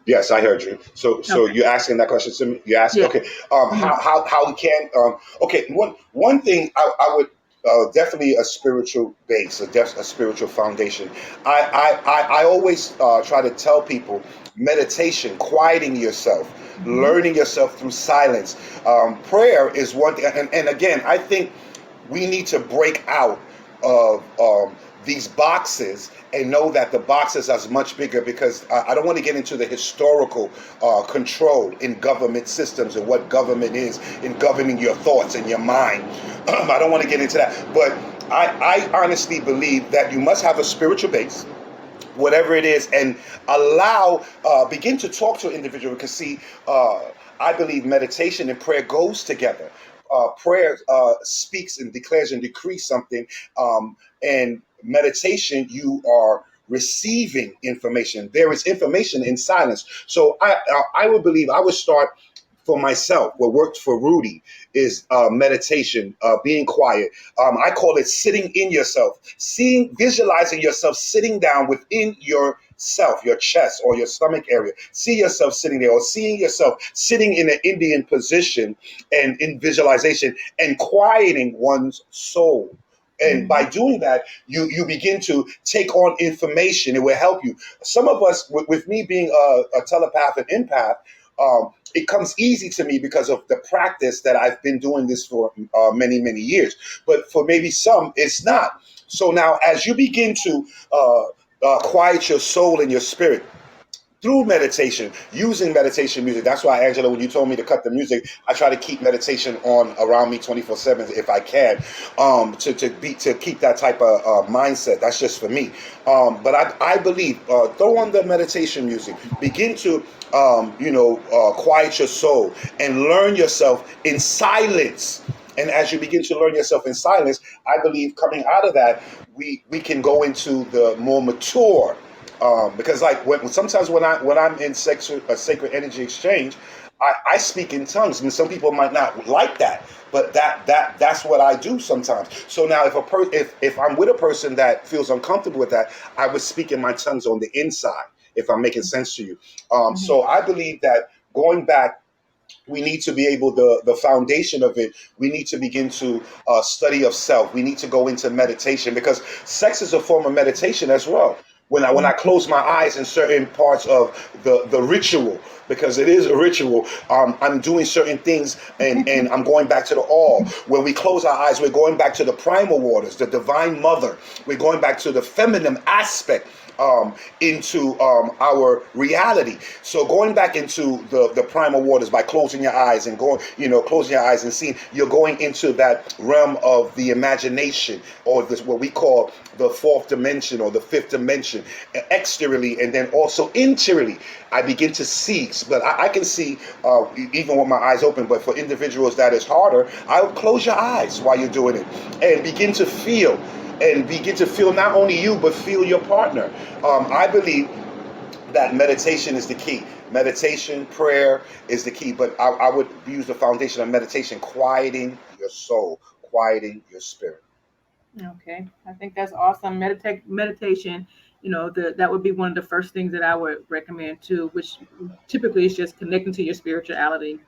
Yes, I heard you. So Okay. you're asking that question to me. You ask, Yeah. okay. Mhm. How we can? Okay. One thing I would definitely a spiritual base, a spiritual foundation. I always try to tell people meditation, quieting yourself. Mhm. learning yourself through silence. Prayer is one thing, and again, I think we need to break out of these boxes and know that the boxes are much bigger, because I don't want to get into the historical control in government systems and what government is in governing your thoughts and your mind. I don't want to get into that, but I honestly believe that you must have a spiritual base, whatever it is, and allow begin to talk to an individual, because see, I believe meditation and prayer goes together. Prayer speaks and declares and decrees something, and meditation, you are receiving information. There is information in silence. So I would believe, I would start for myself. What worked for Rudy is meditation, being quiet. I call it sitting in yourself, seeing, visualizing yourself sitting down within yourself, your chest or your stomach area. See yourself sitting there, or seeing yourself sitting in an Indian position, and in visualization, and quieting one's soul. And by Mhm. doing that, you begin to take on information. It will help you. Some of us, with me being a telepath and empath, it comes easy to me because of the practice that I've been doing this for many, many years. But for maybe some, it's not. So now, as you begin to quiet your soul and your spirit through meditation, using meditation music. That's why, Angela, when you told me to cut the music, I try to keep meditation on around me 24/7 if I can, to keep that type of mindset. That's just for me. But I believe, throw on the meditation music, begin to quiet your soul and learn yourself in silence. And as you begin to learn yourself in silence, I believe coming out of that, we can go into the more mature, because like sometimes when I'm in a sacred energy exchange, I speak in tongues, and some people might not like that, but that's what I do sometimes. So now, if I'm with a person that feels uncomfortable with that, I would speak in my tongues on the inside. If I'm making sense to you, Mhm. so I believe that going back, we need to be able, the foundation of it, we need to begin to study of self. We need to go into meditation, because sex is a form of meditation as well. When I Mhm. close my eyes in certain parts of the ritual, because it is a ritual, I'm doing certain things, and I'm going back to the all. When we close our eyes, we're going back to the primal waters, the divine mother. We're going back to the feminine aspect, into our reality. So going back into the primal waters by closing your eyes and closing your eyes and seeing, you're going into that realm of the imagination, or this what we call the fourth dimension or the fifth dimension, exteriorly and then also interiorly. I begin to see, but I can see even with my eyes open. But for individuals that is harder, I'll close your eyes while you're doing it and begin to feel, and begin to feel not only you but feel your partner. I believe that meditation is the key. Meditation, prayer is the key. But I would use the foundation of meditation, quieting your soul, quieting your spirit. Okay, I think that's awesome. Meditation, that would be one of the first things that I would recommend too, which typically is just connecting to your spirituality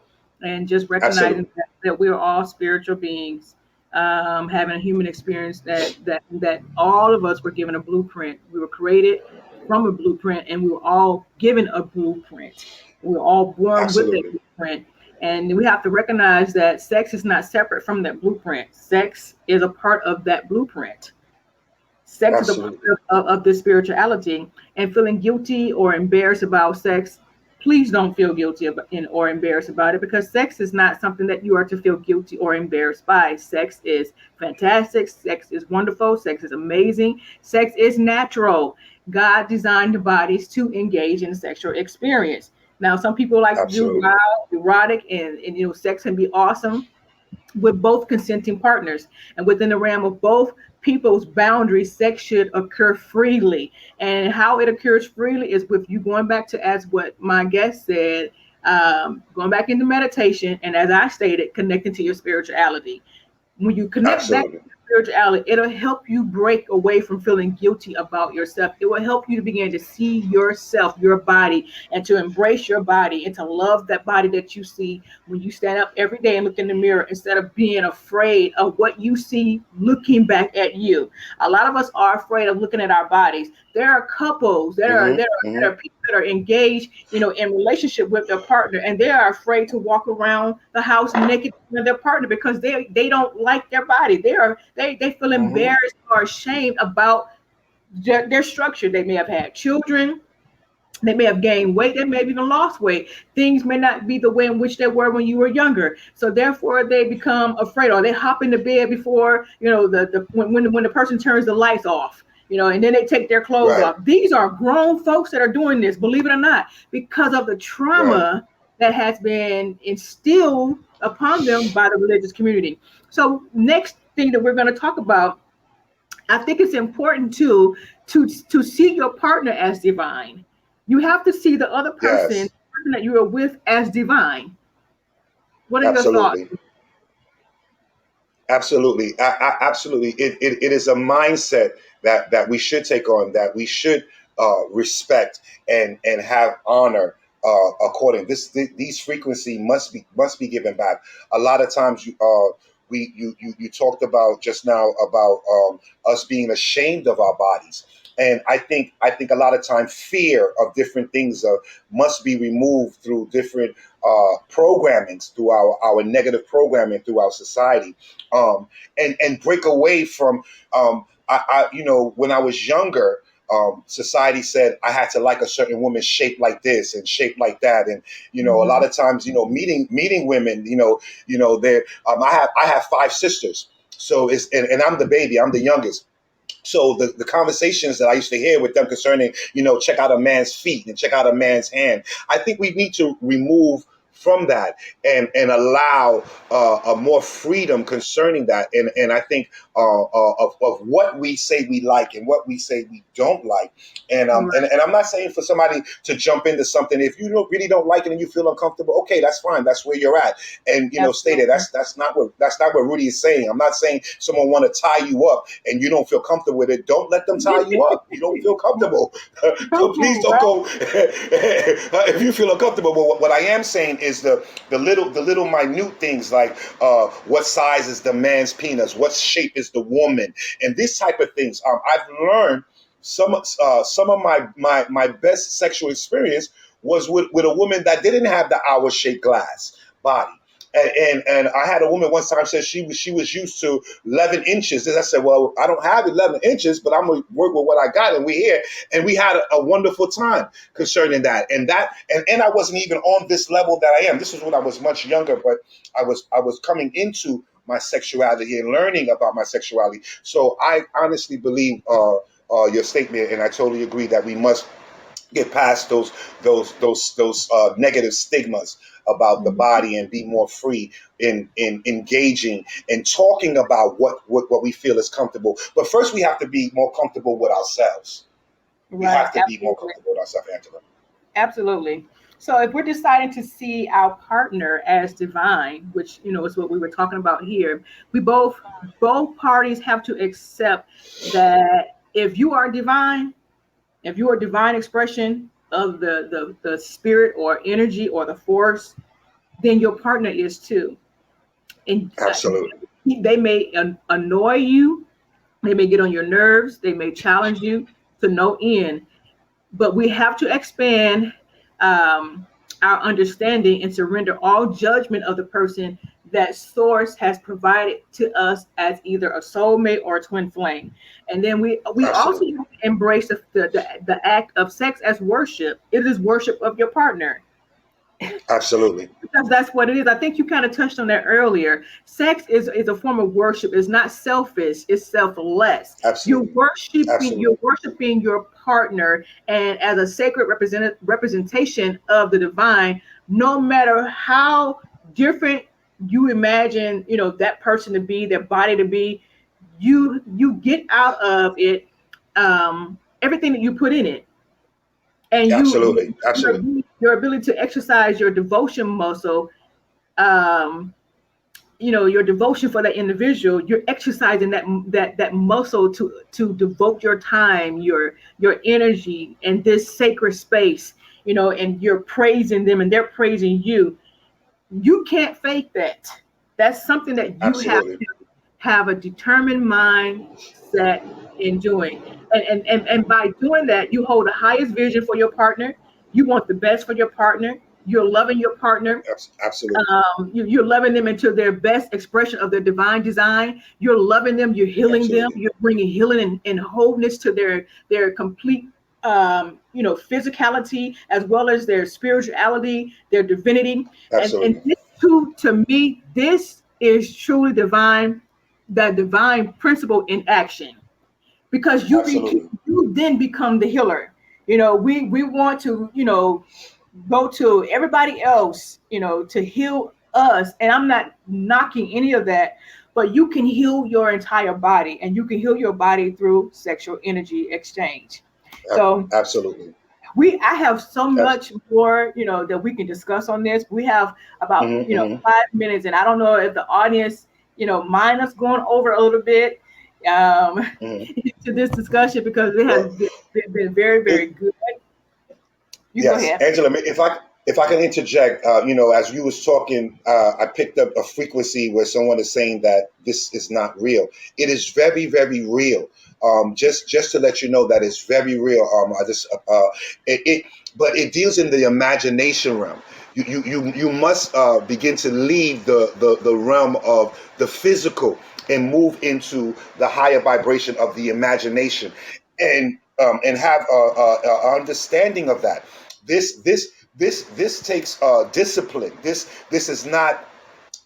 and just recognizing Absolutely, that we're all spiritual beings, having a human experience, that all of us were given a blueprint. We were created from a blueprint, and we were all given a blueprint. We were all born with a absolutely, blueprint, and we have to recognize that sex is not separate from that blueprint. Sex is a part of that blueprint. Sex is a part absolutely, of this spirituality. And feeling guilty or embarrassed about sex, please don't feel guilty or embarrassed about it, because sex is not something that you are to feel guilty or embarrassed by. Sex is fantastic. Sex is wonderful. Sex is amazing. Sex is natural. God designed the bodies to engage in sexual experience. Now, some people like to do absolutely, wild, erotic, and sex can be awesome with both consenting partners. And within the realm of both people's boundaries, sex should occur freely. And how it occurs freely is with you going back to, as what my guest said, going back into meditation. And as I stated, connecting to your spirituality. When you connect back to absolutely, spirituality, it'll help you break away from feeling guilty about yourself. It will help you to begin to see yourself, your body, and to embrace your body and to love that body that you see when you stand up every day and look in the mirror, instead of being afraid of what you see looking back at you. A lot of us are afraid of looking at our bodies. There are couples, hmm hmm there are people that are engaged, in relationship with their partner, and they are afraid to walk around the house naked with their partner because they don't like their body. They feel Hmm. embarrassed or ashamed about their structure. They may have had children, they may have gained weight, they may have even lost weight. Things may not be the way in which they were when you were younger. So therefore they become afraid, or they hop into bed before, when the person turns the lights off, and then they take their clothes Right. off. These are grown folks that are doing this, believe it or not, because of the Right. trauma that has been instilled upon them by the religious community. So next thing that we're going to talk about, I think it's important to see your partner as divine. You have to see the other person, Yes. the person that you are with, as divine. What are your thoughts? Absolutely. Absolutely, absolutely. It is a mindset that we should take on, that we should respect and have honor according. These frequency must be given back. A lot of times you talked about just now about us being ashamed of our bodies. And I think a lot of time fear of different things must be removed through different programmings, through our negative programming through our society, and break away from when I was younger. Society said I had to like a certain woman shaped like this and shaped like that, and a lot Mhm. of times, meeting women, they I have five sisters, so and I'm the baby, I'm the youngest. So the conversations that I used to hear with them concerning, check out a man's feet and check out a man's hand, I think we need to remove from that and allow a more freedom concerning that. And I think of what we say we like and what we say we don't like. And Right. I'm not saying for somebody to jump into something if you really don't like it and you feel uncomfortable. Okay, that's fine. That's where you're at, and stay there. Absolutely. That's not what Rudy is saying. I'm not saying someone want to tie you up and you don't feel comfortable with it. Don't let them tie you up. You don't feel comfortable, so please Cuckoo, don't right? go if you feel uncomfortable. But what I am saying is the little minute things like what size is the man's penis, what shape is the woman, and this type of things. I've learned some of my best sexual experience was with a woman that didn't have the hour shaped glass body. And I had a woman one time said she was used to 11 inches. And I said, well, I don't have 11 inches, but I'm gonna work with what I got. And we here, and we had a wonderful time concerning that. And I wasn't even on this level that I am. This was when I was much younger, but I was coming into my sexuality and learning about my sexuality. So I honestly believe your statement, and I totally agree that we must get past those negative stigmas about the Mhm. body and be more free in engaging and talking about what we feel is comfortable. But first, we have to be more comfortable with ourselves. We Right. have to be more Absolutely. comfortable with ourselves, Angela. Absolutely. So if we're deciding to see our partner as divine, which is what we were talking about here, we both parties have to accept that if you are divine expression of the spirit or energy or the force, then your partner is too. And Absolutely, they may annoy you, they may get on your nerves, they may challenge you to no end, but we have to expand um, our understanding and surrender all judgment of the person that source has provided to us as either a soulmate or a twin flame. And then we also absolutely, have to embrace the act of sex as worship. It is worship of your partner, absolutely, because that's what it is. I think you kind of touched on that earlier. Sex is a form of worship. It's not selfish. It's selfless. absolutely, You're absolutely, worshiping your partner, and as a sacred representation of the divine. No matter how different you imagine, that person to be, their body to be, you get out of it everything that you put in it, and absolutely, absolutely, your ability to exercise your devotion muscle, um, your devotion for that individual. You're exercising that muscle to devote your time, your energy, and this sacred space. And you're praising them, and they're praising you. You can't fake that. That's something that you have absolutely, to have a determined mindset in doing. And by doing that, you hold the highest vision for your partner. You want the best for your partner. You're loving your partner. Absolutely. You're loving them into their best expression of their divine design. You're loving them. You're healing them. Absolutely. You're bringing healing and wholeness to their complete, physicality as well as their spirituality, their divinity, and Absolutely. this too, to me, this is truly divine, that divine principle in action, because Absolutely. you then become the healer. We want to, go to everybody else, to heal us. And I'm not knocking any of that, but you can heal your entire body, and you can heal your body through sexual energy exchange. So Absolutely. I have so Abs- much more, that we can discuss on this. We have about, mhm, mhm, 5 minutes, and I don't know if the audience, mind us going over a little bit, um, mhm. to this discussion, because it has Well, been very, very it, good. You go yes, ahead. Angela. If I can interject, as you was talking, I picked up a frequency where someone is saying that this is not real. It is very, very real. Just to let you know that it's very real. I just it, but it deals in the imagination realm. You must begin to leave the realm of the physical and move into the higher vibration of the imagination, and have a understanding of that. This takes discipline. This is not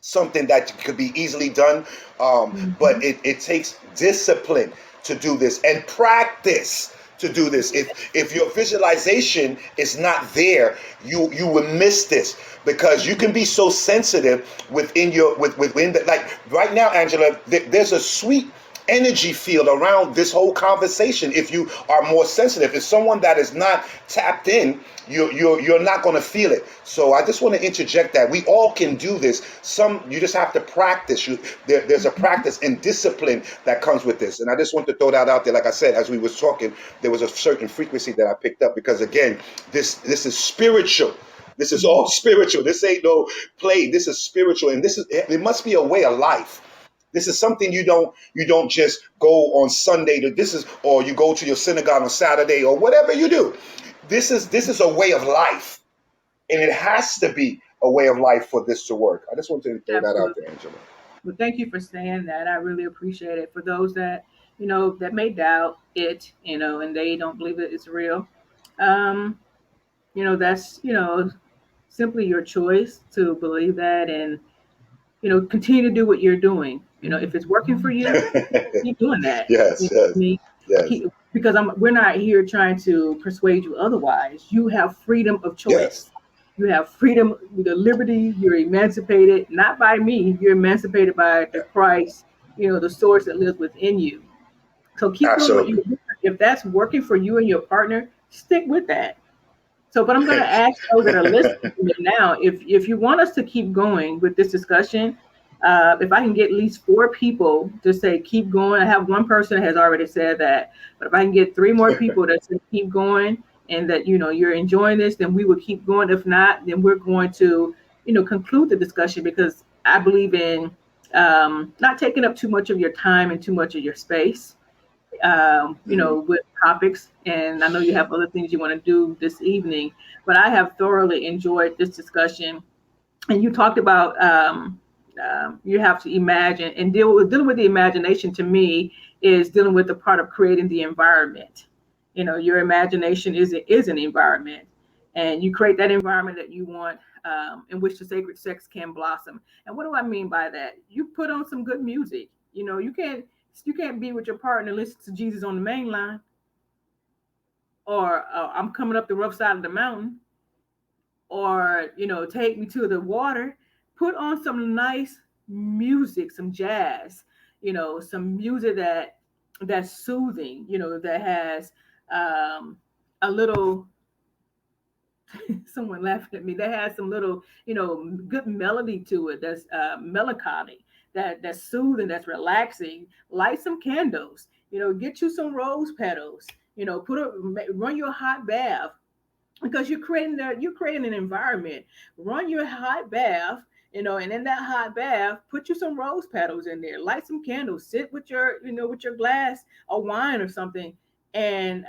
something that could be easily done, but Mhm. it takes discipline to do this and practice to do this. If your visualization is not there, you will miss this, because you can be so sensitive within the, like right now, Angela. There's a sweet energy field around this whole conversation. If you are more sensitive, if someone that is not tapped in, you're not going to feel it. So I just want to interject that we all can do this. Some you just have to practice. There's a practice and discipline that comes with this. And I just want to throw that out there. Like I said, as we was talking, there was a certain frequency that I picked up, because again, this is spiritual. This is all spiritual. This ain't no play. This is spiritual, and it must be a way of life. This is something you don't just go on Sunday to this is or you go to your synagogue on Saturday or whatever you do. This is a way of life, and it has to be a way of life for this to work. I just wanted to throw that out Absolutely. there, Angela. Well, thank you for saying that. I really appreciate it. For those that, that may doubt it, and they don't believe that it's real, um, that's, simply your choice to believe that, and, continue to do what you're doing. If it's working for you, keep doing that. Yes, I yes, mean, yes, because we're not here trying to persuade you otherwise. You have freedom of yes. choice. You have freedom, the liberty. You're emancipated, not by me. You're emancipated by the Christ, the source that lives within you. So keep doing what you Absolutely. do. If that's working for you and your partner, stick with that. So, but I'm going to ask those that are listening to me now, if you want us to keep going with this discussion, if I can get at least 4 people to say keep going. I have one person that has already said that, but if I can get 3 more people that say keep going, and that you're enjoying this, then we will keep going. If not, then we're going to conclude the discussion, because I believe in not taking up too much of your time and too much of your space, Mhm. with topics. And I know you have other things you want to do this evening, but I have thoroughly enjoyed this discussion. And you talked about, you have to imagine and dealing with the imagination. To me, is dealing with the part of creating the environment. Your imagination is an environment, and you create that environment that you want, in which the sacred sex can blossom. And what do I mean by that? You put on some good music. You can't be with your partner and listen to Jesus on the main line, or I'm coming up the rough side of the mountain, or take me to the water. Put on some nice music, some jazz, some music that's soothing, that has, um, a little someone laughing at me, that has some little, good melody to it, that's melancholy, that's soothing, that's relaxing. Light some candles, get you some rose petals, run your hot bath, because you're creating an environment. Run your hot bath, and in that hot bath, put you some rose petals in there, light some candles, sit with your glass of wine or something, and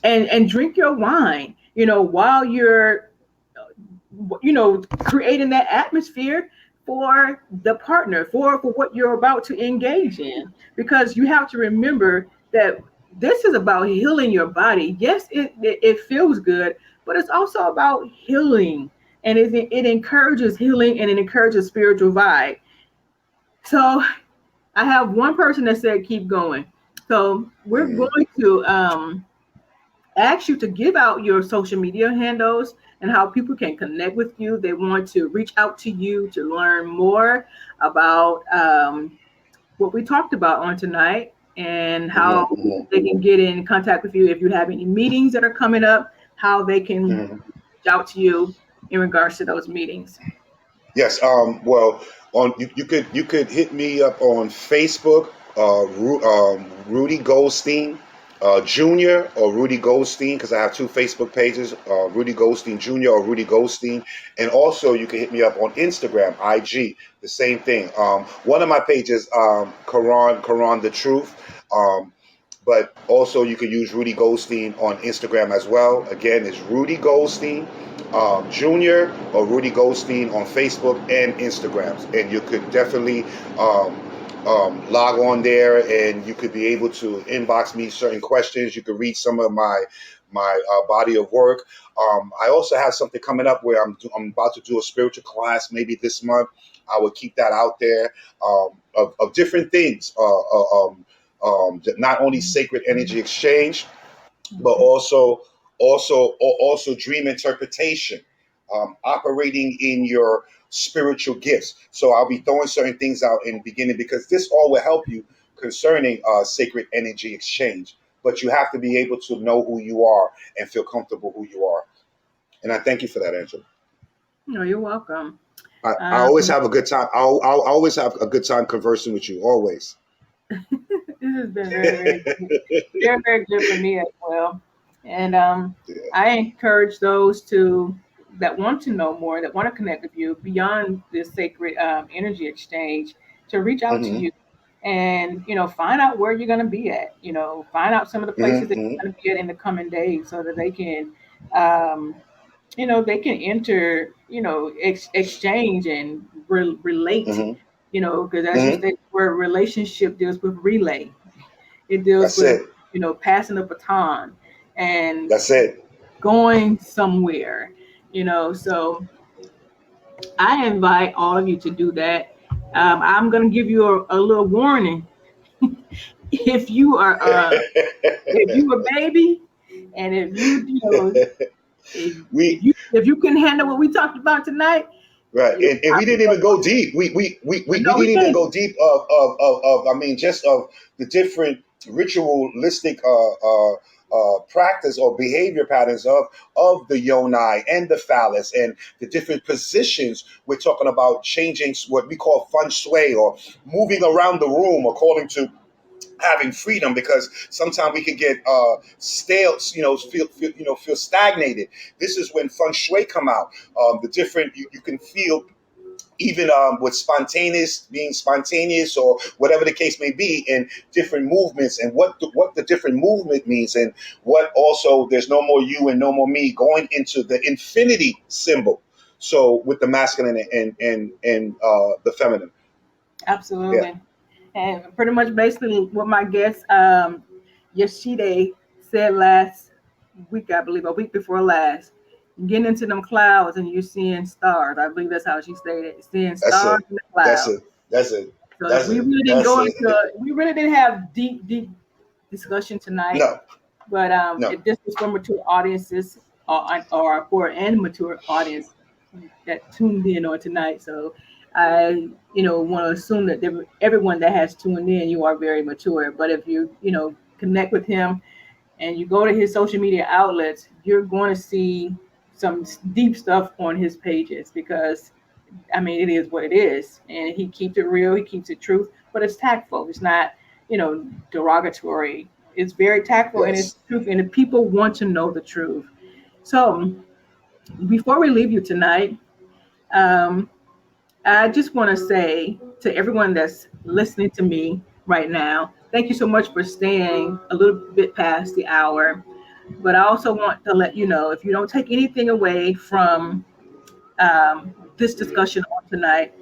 and drink your wine, while you're, creating that atmosphere for the partner, for what you're about to engage in, because you have to remember that this is about healing your body. Yes, it feels good, but it's also about healing, and it encourages healing, and it encourages spiritual vibe. So I have one person that said keep going. So we're Mhm. going to ask you to give out your social media handles and how people can connect with you. They want to reach out to you to learn more about what we talked about on tonight, and Mhm. how Mhm. they can get in contact with you if you have any meetings that are coming up, how they can Mhm. reach out to you in regards to those meetings. Yes. Well, on you could hit me up on Facebook, Rudy Goldstein Jr. or Rudy Goldstein, because I have two Facebook pages, Rudy Goldstein Jr. or Rudy Goldstein, and also you can hit me up on Instagram, IG, the same thing. One of my pages, Quran the Truth. But also you can use Rudy Goldstein on Instagram as well. Again, it's Rudy Goldstein Jr. or Rudy Goldstein on Facebook and Instagrams. And you could definitely log on there, and you could be able to inbox me certain questions. You could read some of my body of work. I also have something coming up where I'm about to do a spiritual class maybe this month. I will keep that out there, of different things. Not only sacred energy exchange, but Mhm. also dream interpretation, operating in your spiritual gifts. So I'll be throwing certain things out in the beginning, because this all will help you concerning sacred energy exchange. But you have to be able to know who you are and feel comfortable who you are. And I thank you for that, Angela. No, you're welcome. I always Um, have a good time. I'll always have a good time conversing with you. Always. this has been very, very good. Very, very good for me as well. And Yeah. I encourage those that want to know more, that want to connect with you beyond this sacred energy exchange, to reach out to Hmm. you, and find out where you're going to be at. Find out some of the places Hmm. that Hmm. you're going to be at in the coming days, so that um, they can enter, exchange and relate. Hmm. Because as you Hmm. stated, where relationship deals with relay, it deals That's with, it. passing the baton and That's it. going somewhere. So I invite all of you to do that. I'm going to give you a little warning. If you are if you a baby, and if we if you can handle what we talked about tonight, right, it's and we time to didn't go. even go deep. We No, we didn't even can't. go deep of I mean, just of the different ritualistic practice or behavior patterns of the yoni and the phallus, and the different positions. We're talking about changing what we call feng shui, or moving around the room according to having freedom, because sometimes we can get stale, feel stagnated. This is when feng shui come out. The different you can feel, even with spontaneous, being spontaneous, or whatever the case may be, in different movements, and what the different movement means, and what also there's no more you and no more me, going into the infinity symbol. So with the masculine and the feminine. Yeah. Absolutely. And pretty much basically what my guest Yashide said last week, I believe, a week before last. Getting into them clouds and you're seeing stars. I believe that's how she stated. Seeing That's stars it. in the That's clouds. it. That's it. So if That's we it. really didn't That's go it. into, we really didn't have deep, deep discussion tonight. No. But No. if this was for mature audiences, or for an immature audience that tuned in on tonight. So I, want to assume that everyone that has tuned in, you are very mature. But if you, connect with him and you go to his social media outlets, you're going to see some deep stuff on his pages, because I mean, it is what it is, and he keeps it real. He keeps it truth, but it's tactful. It's not, derogatory. It's very tactful, and it's Yes. truth, and the people want to know the truth. So, before we leave you tonight, um, I just want to say to everyone that's listening to me right now, thank you so much for staying a little bit past the hour. But I also want to let you know, if you don't take anything away from this discussion on tonight,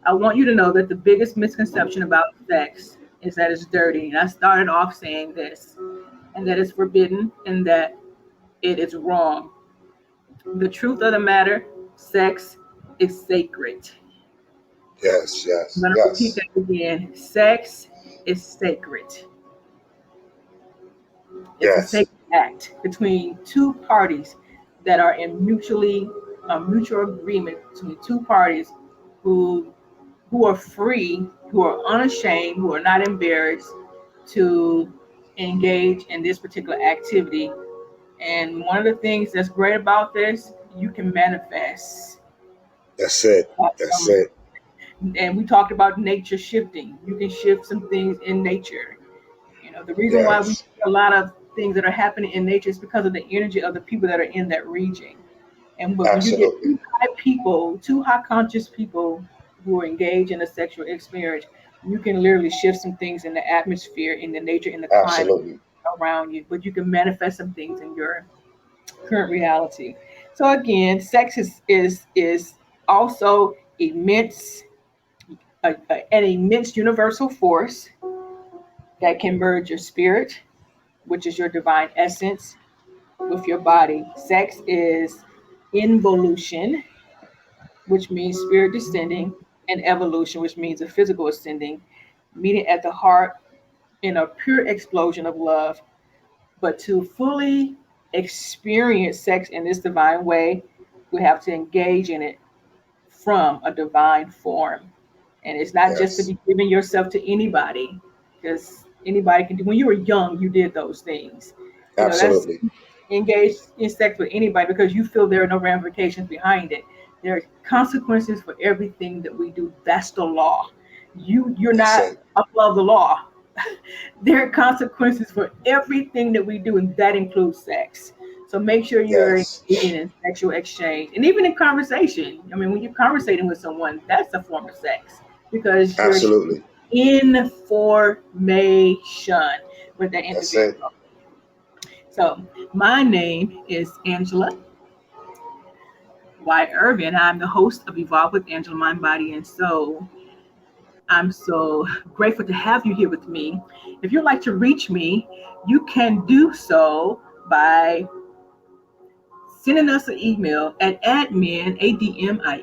I want you to know that the biggest misconception about sex is that it's dirty. And I started off saying this, and that it's forbidden, and that it is wrong. The truth of the matter, sex is sacred. Yes, I'm yes, going to repeat yes, that again. Sex is sacred. It's a yes. sacred act between two parties that are in mutual agreement between two parties who who are free, who are unashamed, who are not embarrassed to engage in this particular activity. And one of the things that's great about this, you can manifest. That's it. That's Um, it. and we talked about nature shifting. You can shift some things in nature. The reason why we Yes, see a lot of things that are happening in nature is because of the energy of the people that are in that region. And but when you get absolutely, two high people, two high conscious people who are engaged in a sexual experience, you can literally shift some things in the atmosphere, in the nature, in the climate absolutely. around you. But you can manifest some things in your current reality. So again, sex is also immense, an immense universal force that can merge your spirit, which is your divine essence, with your body. Sex is involution, which means spirit descending, and evolution, which means a physical ascending, meeting at the heart in a pure explosion of love. But to fully experience sex in this divine way, we have to engage in it from a divine form. And it's not just to Yes, be giving yourself to anybody, because anybody can do. When you were young, you did those things. That's absolutely. engaged in sex with anybody because you feel there are no ramifications behind it. There are consequences for everything that we do. That's the law. You're That's not it. above the law. There are consequences for everything that we do, and that includes sex. So make sure you're Yes, engaging in sexual exchange, and even in conversation. I mean, when you're conversating with someone, that's a form of sex because you're absolutely. information with that That's individual. it. So my name is Angela Y. Irvin. I'm the host of Evolve with Angela Mind, Body, and Soul. I'm so grateful to have you here with me. If you'd like to reach me, you can do so by sending us an email at admin, ADMIN, at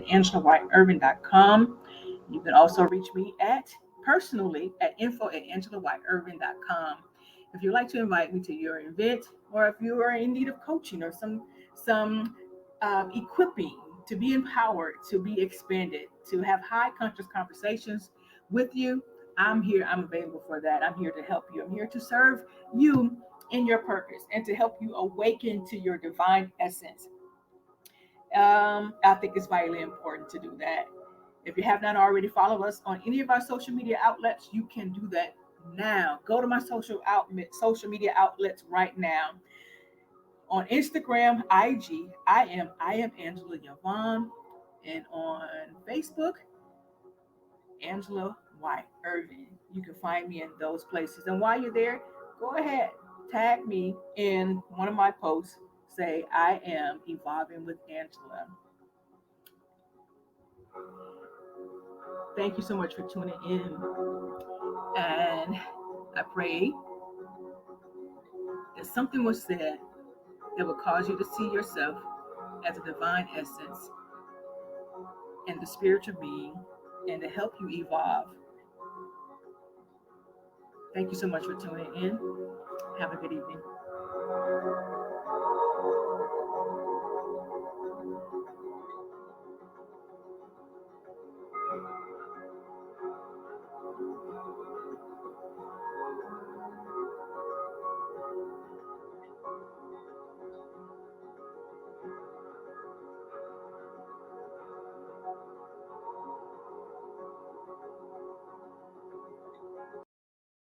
AngelaWhiteIrvin.com. You can also reach me at personally at info@AngelaWhiteIrvin.com. If you'd like to invite me to your event, or if you are in need of coaching or some equipping to be empowered, to be expanded, to have high conscious conversations with you, I'm here. I'm available for that. I'm here to help you. I'm here to serve you in your purpose and to help you awaken to your divine essence. I think it's vitally important to do that. If you have not already followed us on any of our social media outlets, you can do that now. Go to my social media outlets right now. On Instagram, IG, I am Angela Yvonne, and on Facebook, Angela White Irvin. You can find me in those places. And while you're there, go ahead, tag me in one of my posts. Say, I am evolving with Angela. Thank you so much for tuning in. And I pray that something was said that will cause you to see yourself as a divine essence and the spiritual being and to help you evolve. Thank you so much for tuning in. Have a good evening.